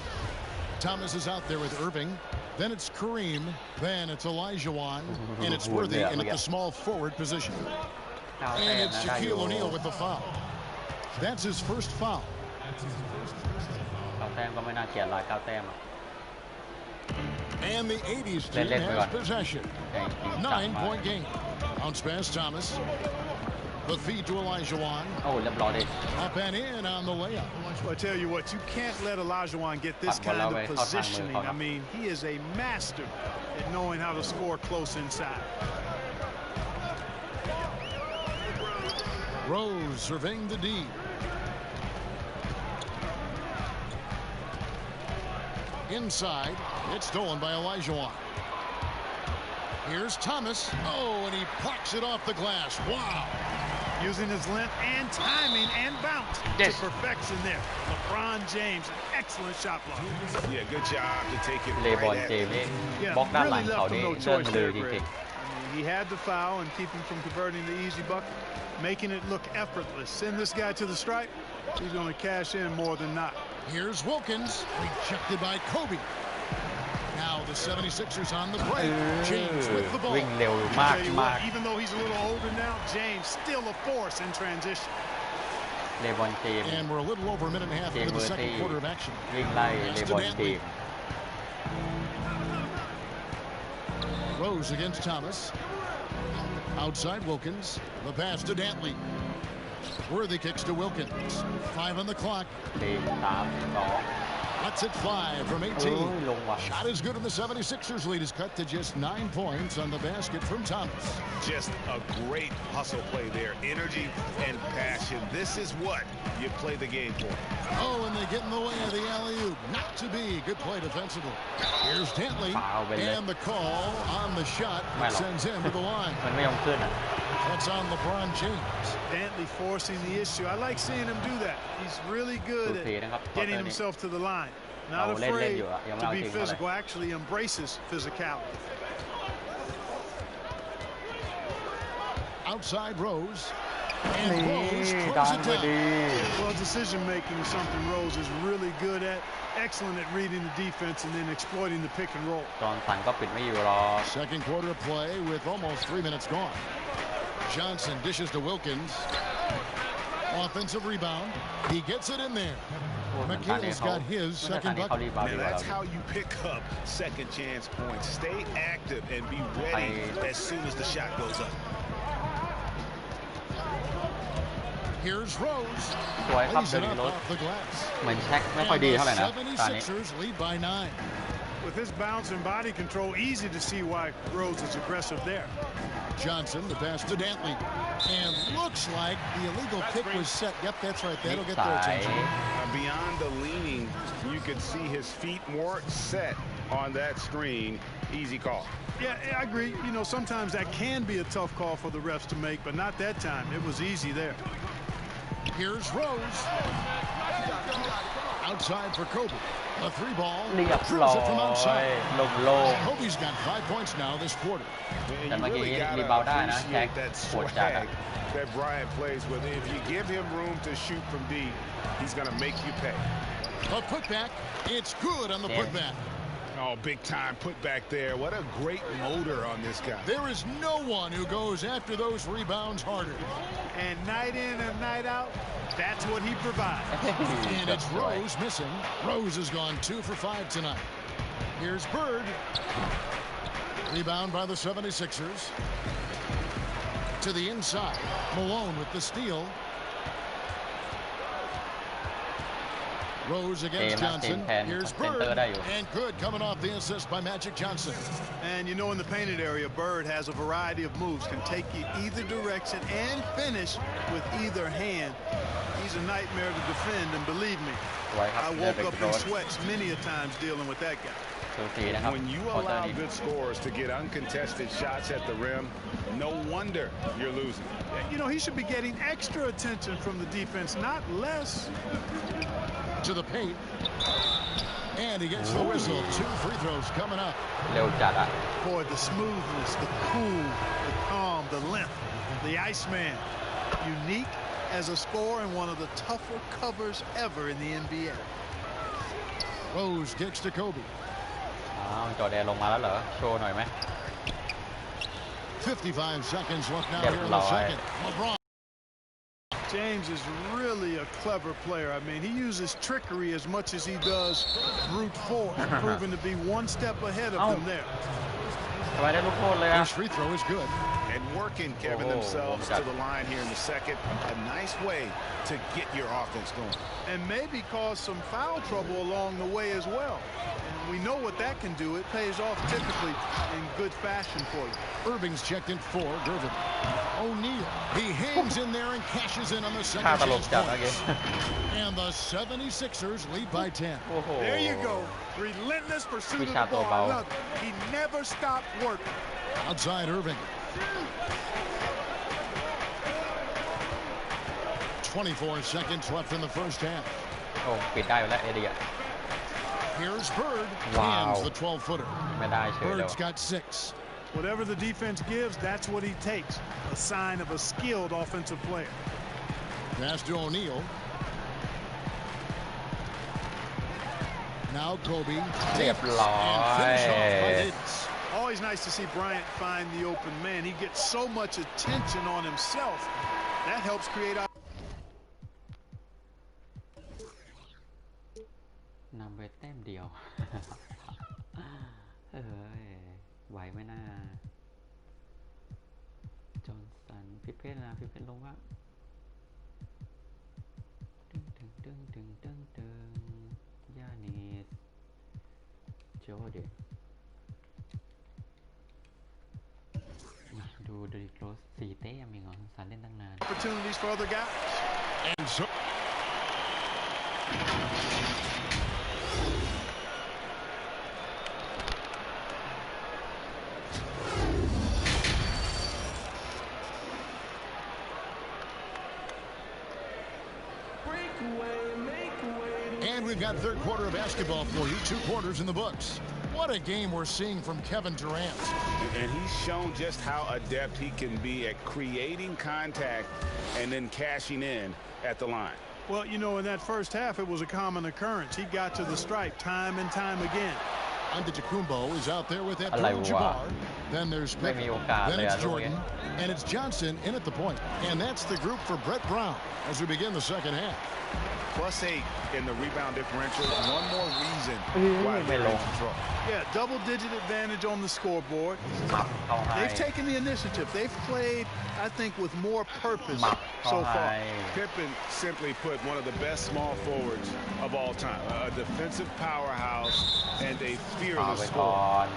Thomas is out there with Irving. Then it's Kareem. Then it's Olajuwon. And it's Worthy in at the small forward position. And it's Shaquille O'Neal with the foul. That's his first foul. And the 80's team has possession. 9-point game. Bounce pass, Thomas. The feed to Olajuwon. Up and in on the layup. Well, I tell you what, you can't let Olajuwon get this kind of positioning. I mean, he is a master at knowing how to score close inside. Rose surveying the D. Inside, it's stolen by Olajuwon. Here's Thomas. Oh, and he plucks it off the glass. Wow. Using his length and timing and bounce to perfection there. LeBron James, an excellent shot block. Yeah, good job to take it right at him. Yeah, really left him no choice there, Greg. I mean, he had the foul and keep him from converting the easy bucket, making it look effortless. Send this guy to the stripe. He's going to cash in more than not. Here's Wilkins, rejected by Kobe. Now the 76ers on the break. James with the ball. Even though he's a little older now, James still a force in transition. And we're a little over a minute and a half into the second quarter of action. Rose against Thomas. Outside Wilkins. The pass to Dantley. Worthy kicks to Wilkins. 5 on the clock. Lets it fly from 18. Shot is good, and the 76ers lead is cut to just 9 points on the basket from Thomas. Just a great hustle play there. Energy and passion. This is what you play the game for. Oh, and they get in the way of the alley-oop. Not to be. Good play defensively. Here's Dantley. And the call on the shot that sends him to the line. That's on LeBron James. Dantley forcing the issue. I like seeing him do that. He's really good at getting himself to the line. Not afraid to be physical. Actually embraces physicality. Outside Rose. And Rose throws it down. Well, decision making is something Rose is really good at. Excellent at reading the defense and then exploiting the pick and roll. Second quarter play with almost 3 minutes gone. Johnson dishes to Wilkins. Offensive rebound. He gets it in there. McHale's got his second bucket. Man, that's how you pick up second chance points. Stay active and be ready as soon as the shot goes up. Here's Rose. Lays it up off the glass. And the 76ers lead by 9. With his bounce and body control, easy to see why Rose is aggressive there. Johnson, the pass to Dantley. And looks like the illegal pick was set. Yep, that's right. That'll get their attention. Beyond the leaning, you could see his feet more set on that screen. Easy call. Yeah, I agree. You know, sometimes that can be a tough call for the refs to make, but not that time. It was easy there. Here's Rose. Outside for Kobe. A 3-ball. Drills it from outside. Kobe's got 5 points now this quarter. And you really got to appreciate that swag that Bryant plays with. If you give him room to shoot from deep, he's going to make you pay. A putback. It's good on the putback. Oh, big time putback there. What a great motor on this guy. There is no one who goes after those rebounds harder. And night in and night out, that's what he provides. And it's Rose missing. Rose has gone 2 for 5 tonight. Here's Bird. Rebound by the 76ers. To the inside. Malone with the steal. Rose against Johnson. Here's Bird. And good coming off the assist by Magic Johnson. And you know, in the painted area, Bird has a variety of moves. Can take you either direction and finish with either hand. He's a nightmare to defend, and believe me, I woke up in sweats many a times dealing with that guy. When you allow good scorers to get uncontested shots at the rim, no wonder you're losing. You know, he should be getting extra attention from the defense, not less. To the paint. And he gets the whistle. 2 free throws coming up. Boy, the smoothness, the cool, the calm, the length, the Iceman. Unique as a scorer and one of the tougher covers ever in the NBA. Rose kicks to Kobe. จอร์แดนลงมาแล้วเหรอโชว์หน่อยไหม 55 seconds left now here in the second. LeBron. James is really a clever player. I mean, he uses trickery as much as he does brute force, proving to be one step ahead of them there. First free throw is good. And working Kevin themselves to the line here in the second. A nice way to get your offense going. And maybe cause some foul trouble along the way as well. And we know what that can do. It pays off typically in good fashion for you. Irving's checked in 4. Gervin. O'Neal. He hangs in there and cashes in on the second chance points. And the 76ers lead by 10. There you go. Relentless pursuit of the ball. Look, he never stopped working. Outside Irving. 24 seconds left in the first half. โอ้ปิดได้แล้วเอเดีย Here's Bird. Hands the 12-footer. ไม่ได้เฉยเลย Bird's got 6. Whatever the defense gives, that's what he takes. A sign of a skilled offensive player. Pass to O'Neal. Now Kobe. เรียบร้อย Always nice to see Bryant find the open man. He gets so much attention on himself. That helps create. นำไปแต้มเดียว เฮ้ยไหวไหมน่าจอห์นสันพิเพนนะพิเพนลงว่าตึงยานิสโจเดดูเดริกโรส4 แต้มเองเหรอสันเล่นตั้งนาน Opportunities for other guys. And so And we've got third quarter of basketball for you. 2 quarters in the books. What a game we're seeing from Kevin Durant. And he's shown just how adept he can be at creating contact and then cashing in at the line. Well, you know, in that first half, it was a common occurrence. He got to the stripe time and time again. Antetokounmpo is out there with Abdul-Jabbar. Then there's Pippen. Then it's Jordan. And it's Johnson in at the point. And that's the group for Brett Brown as we begin the second half. +8 in the rebound differential. One more reason why they're in control. Yeah, double-digit advantage on the scoreboard. They've taken the initiative. They've played, I think, with more purpose so far. Pippen, simply put, one of the best small forwards of all time. A defensive powerhouse and a fearless scorer.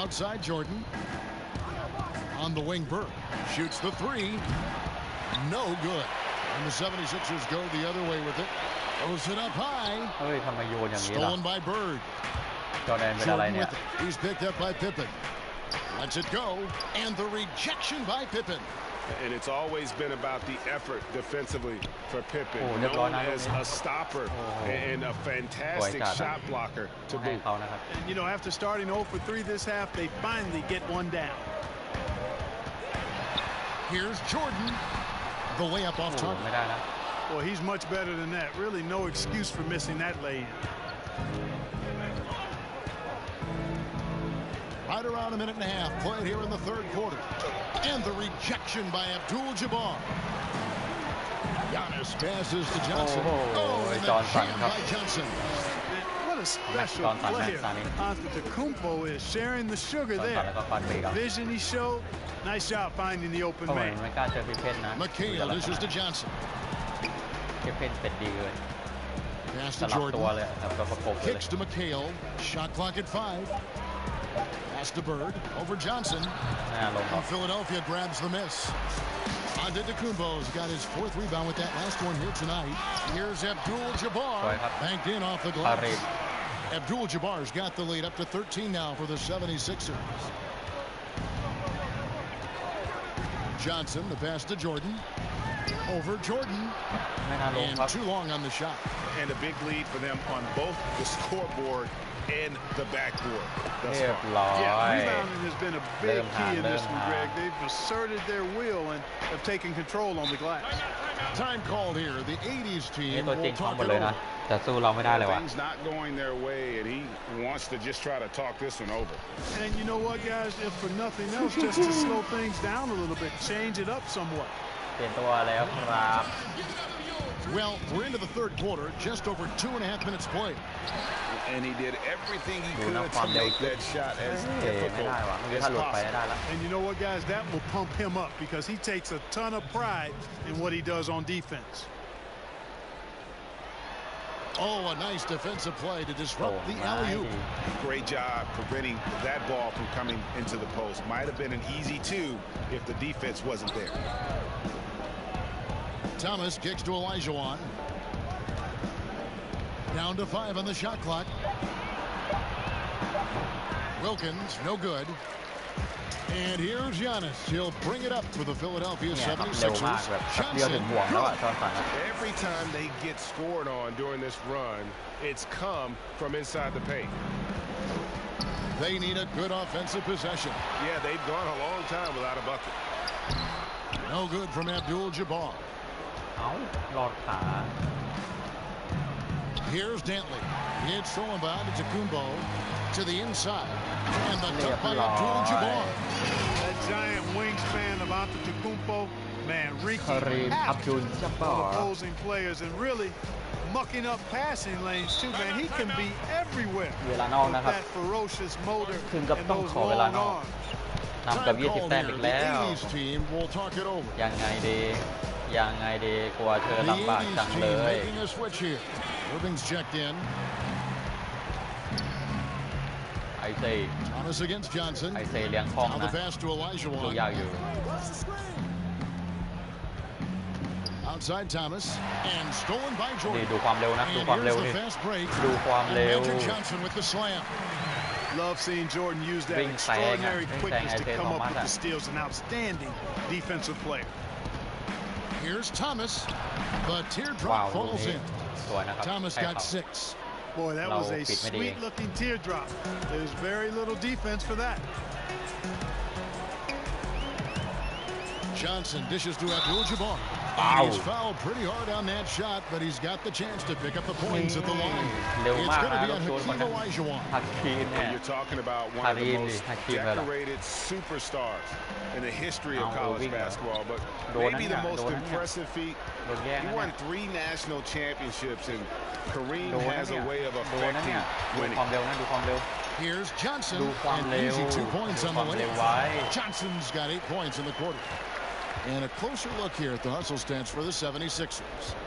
Outside Jordan. On the wing, Bird shoots the 3. No good. And the 76ers go the other way with it. Throws it up high. Stolen by Bird. Jordan with it. He's picked up by Pippen. Lets it go. And the rejection by Pippen. And it's always been about the effort defensively for Pippen. Known as a stopper and a fantastic shot blocker to boot. And, you know, after starting 0 for 3 this half, they finally get one down. Here's Jordan. The layup off target. Well, he's much better than that. Really no excuse for missing that lay-in. Right around a minute and a half played here in the third quarter. And the rejection by Abdul-Jabbar. Giannis passes to Johnson. And the jam by Johnson. What a special player Antetokounmpo is, sharing the sugar there. Vision he showed. Nice job finding the open man. McHale dishes to Johnson. เก็บเพนเป็นดีเกิน Pass ส to ลับตัว Jordan. เลยแบบประกบเลย Kicks to McHale. Shot clock at 5. Pass to Bird. Over Johnson. ลง And Philadelphia grabs the miss. Antetokounmpo's got his 4th rebound with that last one here tonight. Here's Abdul-Jabbar. Banked in off the glass. Abdul-Jabbar's got the lead up to 13 now for the 76ers. Johnson, the pass to Jordan. Over Jordan. And too long on the shot. And a big lead for them on both the scoreboard and the backboard. Yeah, rebounding has been a big key in this one, Greg. They've asserted their will and have taken control on the glass. Time called here. The 80's team ตัวจริง will พร้อม talk หมด it เลยนะ over. แต่สู้เราไม่ได้เลยว่ะ Things not going their way, and he wants to just try to talk this one over. And you know what, guys? If for nothing else, just to slow things down a little bit, change it up somewhat. เปลี่ยนตัวแล้วครับ Well, we're into the 3rd quarter, just over 2.5 minutes played. And he did everything he could to make that shot as difficult as possible. And you know what, guys? That will pump him up because he takes a ton of pride in what he does on defense. Oh, a nice defensive play to disrupt the alley-oop. Great job preventing that ball from coming into the post. Might have been an easy 2 if the defense wasn't there. Thomas kicks to Olajuwon. Down to 5 on the shot clock. Wilkins, no good. And here's Giannis. He'll bring it up for the Philadelphia 76ers. Johnson. Every time they get scored on during this run, it's come from inside the paint. They need a good offensive possession. Yeah, they've gone a long time without a bucket. No good from Abdul-Jabbar. Here's Dantley. It's stolen by Antetokounmpo to the inside. And the cut by Abdul-Jabbar. That giant wingspan of Antetokounmpo, man, wreaking havoc on opposing players and really mucking up passing lanes too, man. He can be everywhere with that ferocious motor and those long arms. นำกับ20 แต้มอีกแล้ว ยังไงดีกลัวเธอลำบากจังเลย Irving's checked in. ไอเซ่ Thomas against Johnson. ไอเซ่เลี้ยงคล่อง Now นะ the pass to ดู Olajuwon. ยากอยู่ Outside Thomas and stolen by Jordan. ดูความเร็วนะดูความเร็ว And นี่ here's the fast break. ดูความเร็ว Magic Johnson with the slam. Love seeing Jordan use that extraordinary quickness to come up with the steals. An outstanding defensive player. Here's Thomas. The teardrop falls in. Thomas got 6. Boy, that was a sweet-looking teardrop. There's very little defense for that. Johnson dishes to Abdul-Jabbar. He's fouled pretty hard on that shot, but he's got the chance to pick up the points at the line. It's going to be on Hakeem Olajuwon. You're talking about one of the most decorated superstars in the history of college basketball, but maybe the most impressive feat. He won 3 national championships, and Kareem has a way of affecting winning. Here's Johnson, and easy 2 points on the way. Johnson's got 8 points in the quarter. And a closer look here at the hustle stats for the 76ers.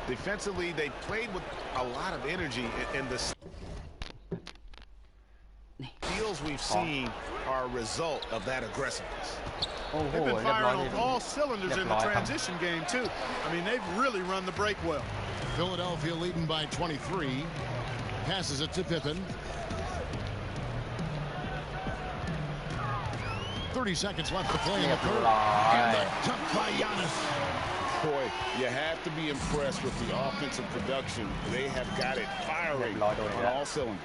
Defensively, they played with a lot of energy, and the steals we've seen are a result of that aggressiveness. They've been firing on all cylinders in the transition game, too. I mean, they've really run the break well. Philadelphia leading by 23. Passes it to Pippen. 30 seconds left to play in the third. And the dunk by Giannis. Boy, you have to be impressed with the offensive production. They have got it firing on all cylinders.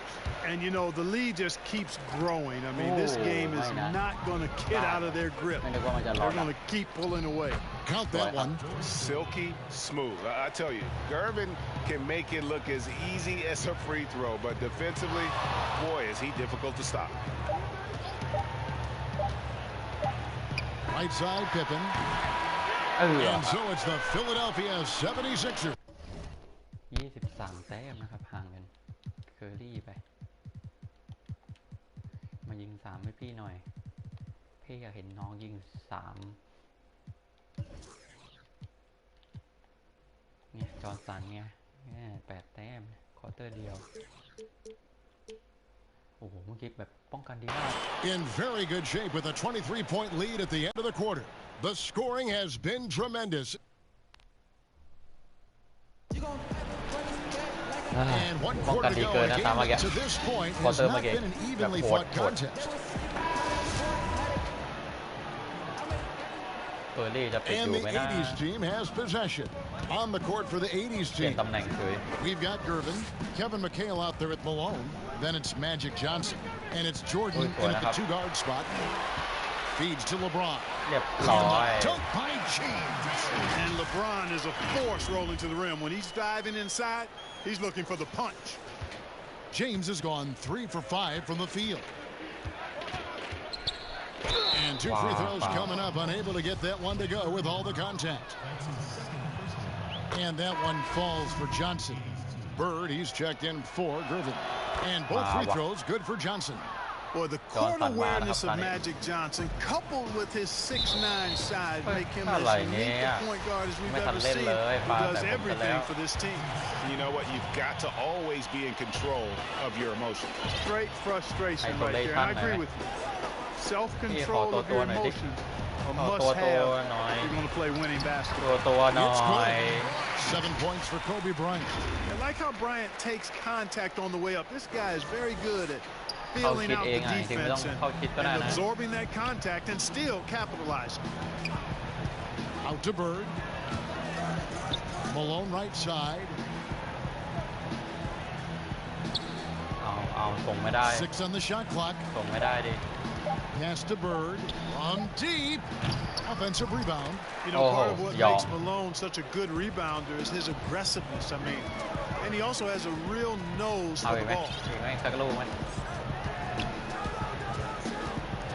And, you know, the lead just keeps growing. I mean, this game is not going to get out of their grip. They're going to keep pulling away. Count that one. Silky smooth. I tell you, Gervin can make it look as easy as a free throw, but defensively, boy, is he difficult to stop. Right side, Pippen. And so it's the Philadelphia 76ers. 23 แต้มนะครับห่างกันเคอรี่ไปมายิง3ให้พี่หน่อยพี่อยากเห็นน้องยิง3เนี่ยจอ อร์สันไง8 แต้มควอเตอร์เดียวโอ้โหเมื่อกี้แบบป้องกันดีมาก In very good shape with a 23-point lead at the end of the quarter. The scoring has been tremendous. And one quarter to go. Again, to this point, has not been an evenly fought contest. And the 80's team has possession. On the court for the 80's team. We've got Gervin, Kevin McHale out there at Malone. Then it's Magic Johnson. And it's Jordan in at the 2-guard spot. Feeds to LeBron. Dunk by James. And LeBron is a force rolling to the rim. When he's diving inside, he's looking for the punch. James has gone 3 for 5 from the field. And 2 free throws coming up. Unable to get that one to go with all the contact. And that one falls for Johnson. Bird, he's checked in for Gervin. And both free throws good for Johnson. Boy, the court awareness of Magic Johnson, coupled with his 6'9" size, make him as unique a point guard as we've ever seen. He does everything for this team. You know what? You've got to always be in control of your emotions. Straight frustration right there. And I agree with you. Self-control of your emotions. A must-have if you're going to play winning basketball. It's good. 7 points for Kobe Bryant. I like how Bryant takes contact on the way up. This guy is very good at feeling out the defense and absorbing that contact and still capitalizing. Out to Bird. Malone right side. ส่งไม่ได้ 6 on the shot clock. ส่งไม่ได้ดิ Pass to Bird. On deep. Offensive rebound. You know, part of what makes Malone such a good rebounder is his aggressiveness. I mean, and he also has a real nose for the ball.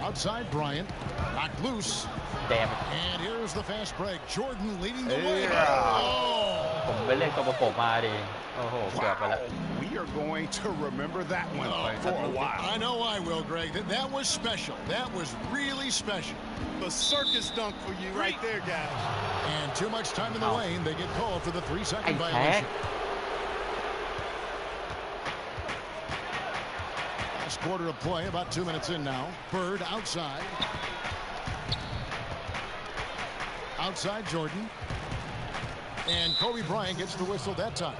Outside Bryant. Knocked loose. Damn it. And here's the fast break. Jordan leading the way. ผมไปเล่นตัวประกบมาดิโอ้โหเกือบไปแล้ว We are going to remember that one for a while. I know I will, Greg. That was special. That was really special. A circus dunk for you right there, guys. And too much time in the lane. They get called for the 3-second violation. Last quarter of play, about 2 minutes in now. Bird outside. Outside Jordan. And Kobe Bryant gets the whistle that time.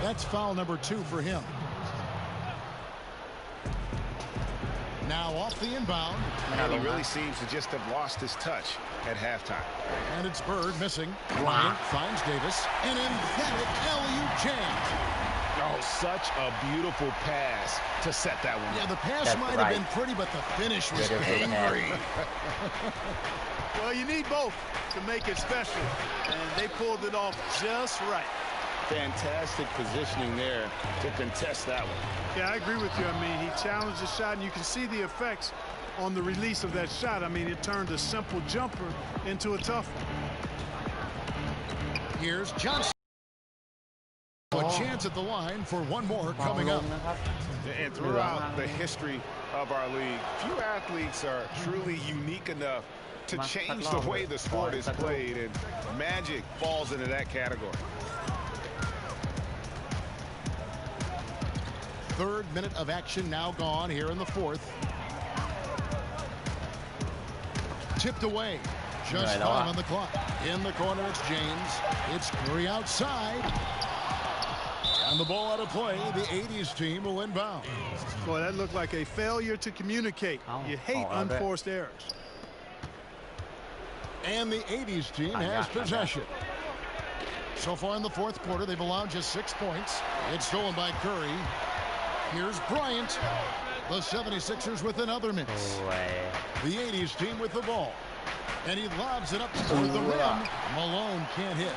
That's foul number 2 for him. Now off the inbound. And he really seems to just have lost his touch at halftime. And it's Bird missing. Bryant finds Davis. An emphatic alley-oop jam. Oh, such a beautiful pass to set that one. Yeah, the pass might have been pretty, but the finish was angry. Well, you need both to make it special, and they pulled it off just right. Fantastic positioning there to contest that one. Yeah, I agree with you. I mean, he challenged the shot, and you can see the effects on the release of that shot. I mean, it turned a simple jumper into a tough one. Here's Johnson. A chance at the line for one more coming up. And throughout the history of our league, few athletes are truly unique enough to change the way the sport is played, and Magic falls into that category. 3rd minute of action now gone here in the 4th. Tipped away. Just 5 on the clock. In the corner, it's James. It's Curry outside. And the ball out of play. The 80's team will inbound. Boy, that looked like a failure to communicate. You hate unforced errors. And the 80's team has possession. So far in the 4th quarter, they've allowed just 6 points. It's stolen by Curry. Here's Bryant. The 76ers with another miss. The 80's team with the ball. And he lobs it up toward the rim. Malone can't hit.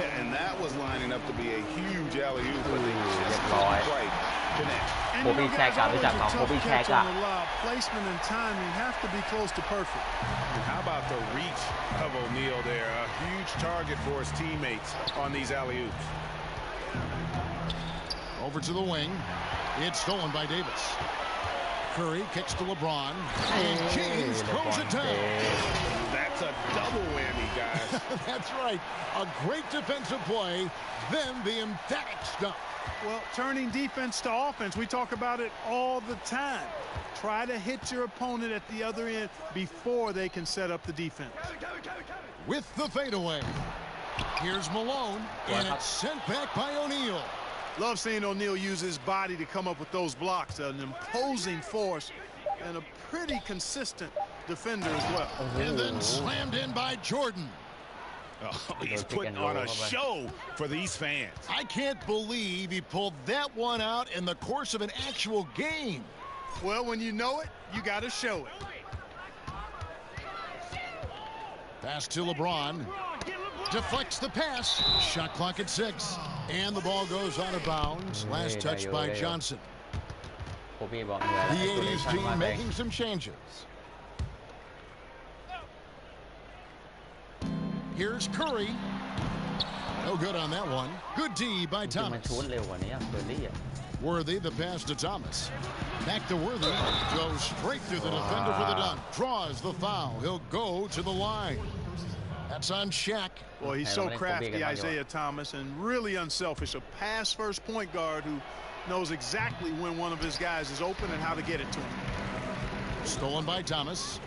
Yeah, and that was lining up to be a huge alley-oop, but they just couldn't quite connect. And you know, guys, always a tough catch on the lob. Placement and timing have to be close to perfect. How about the reach of O'Neal there? A huge target for his teammates on these alley-oops. Over to the wing. It's stolen by Davis. Curry kicks to LeBron, and James throws it down. That's a double whammy, guys. That's right. A great defensive play, then the emphatic stop. Well, turning defense to offense, we talk about it all the time. Try to hit your opponent at the other end before they can set up the defense. With the fadeaway. Here's Malone, and it's sent back by O'Neal. Love seeing O'Neal use his body to come up with those blocks. An imposing force and a pretty consistent defender as well. And then slammed in by Jordan. Oh, he's putting on a show for these fans. I can't believe he pulled that one out in the course of an actual game. Well, when you know it, you got to show it. Pass to LeBron. Deflects the pass. Shot clock at 6. And the ball goes out of bounds. Last touch by Johnson. The 80's team making some changes. Here's Curry. No good on that one. Good D by Thomas. Worthy, the pass to Thomas. Back to Worthy. Goes straight through the defender for the dunk. Draws the foul. He'll go to the line. That's on Shaq. Well, he's so crafty, Isaiah Thomas, and really unselfish. A pass-first point guard who knows exactly when one of his guys is open and how to get it to him. Stolen by Thomas.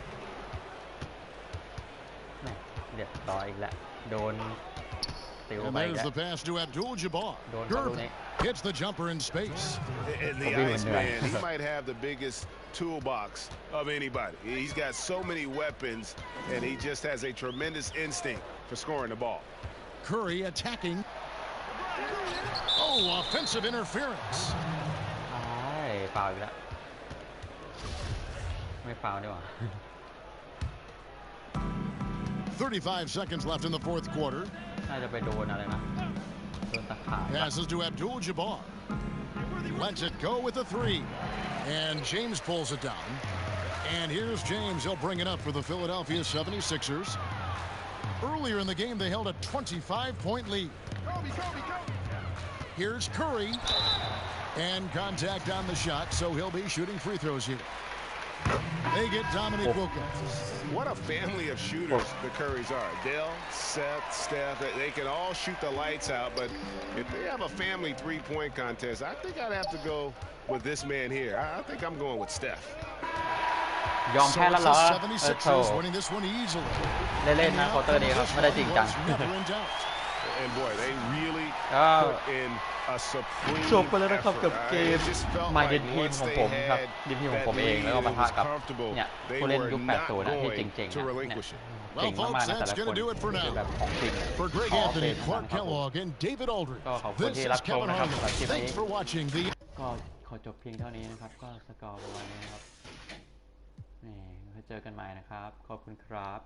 And there's the pass to Abdul-Jabbar. Durbin hits the jumper in space. And the Iceman, he might have the biggest toolbox of anybody. He's got so many weapons, and he just has a tremendous instinct for scoring the ball. Curry attacking. Oh, offensive interference. 35 seconds left in the fourth quarter. Passes to Abdul-Jabbar. Lets it go with a 3. And James pulls it down. And here's James. He'll bring it up for the Philadelphia 76ers. Earlier in the game, they held a 25-point lead. Here's Curry. And contact on the shot, so he'll be shooting free throws here. They get Dominic Wilkins. What a family of shooters the Currys are. Dell, Seth, Steph, they can all shoot the lights out, but if they have a family three-point contest, I think I'd have to go with this man here. I think I'm going with Steph. ยอมแพ้แล้วเหรอ 76ers winning this one easily. เล่นๆนะควอเตอร์นี้ครับไม่ได้จริงจัง And boy, they really put in a supreme จบไปแล้วนะครับกับเกมมาเดนทีมของผมครับทีมของผมเองแล้วก็ปะทะกับเนี่ยผู้เล่นยุค80นะที่เจ๋งๆนะเก่งมากๆนะแต่ละคนแบบของจริง For Greg Anthony, Clark Kellogg, and David Aldridge. ก็ขอบคุณที่รับชมนะครับสำหรับคลิปนี้ Thanks for watching the ก็ขอจบเพียงเท่านี้นะครับก็สกอร์ประมาณนี้นะครับนี่ไว้เจอกันใหม่นะครับขอบคุณครับ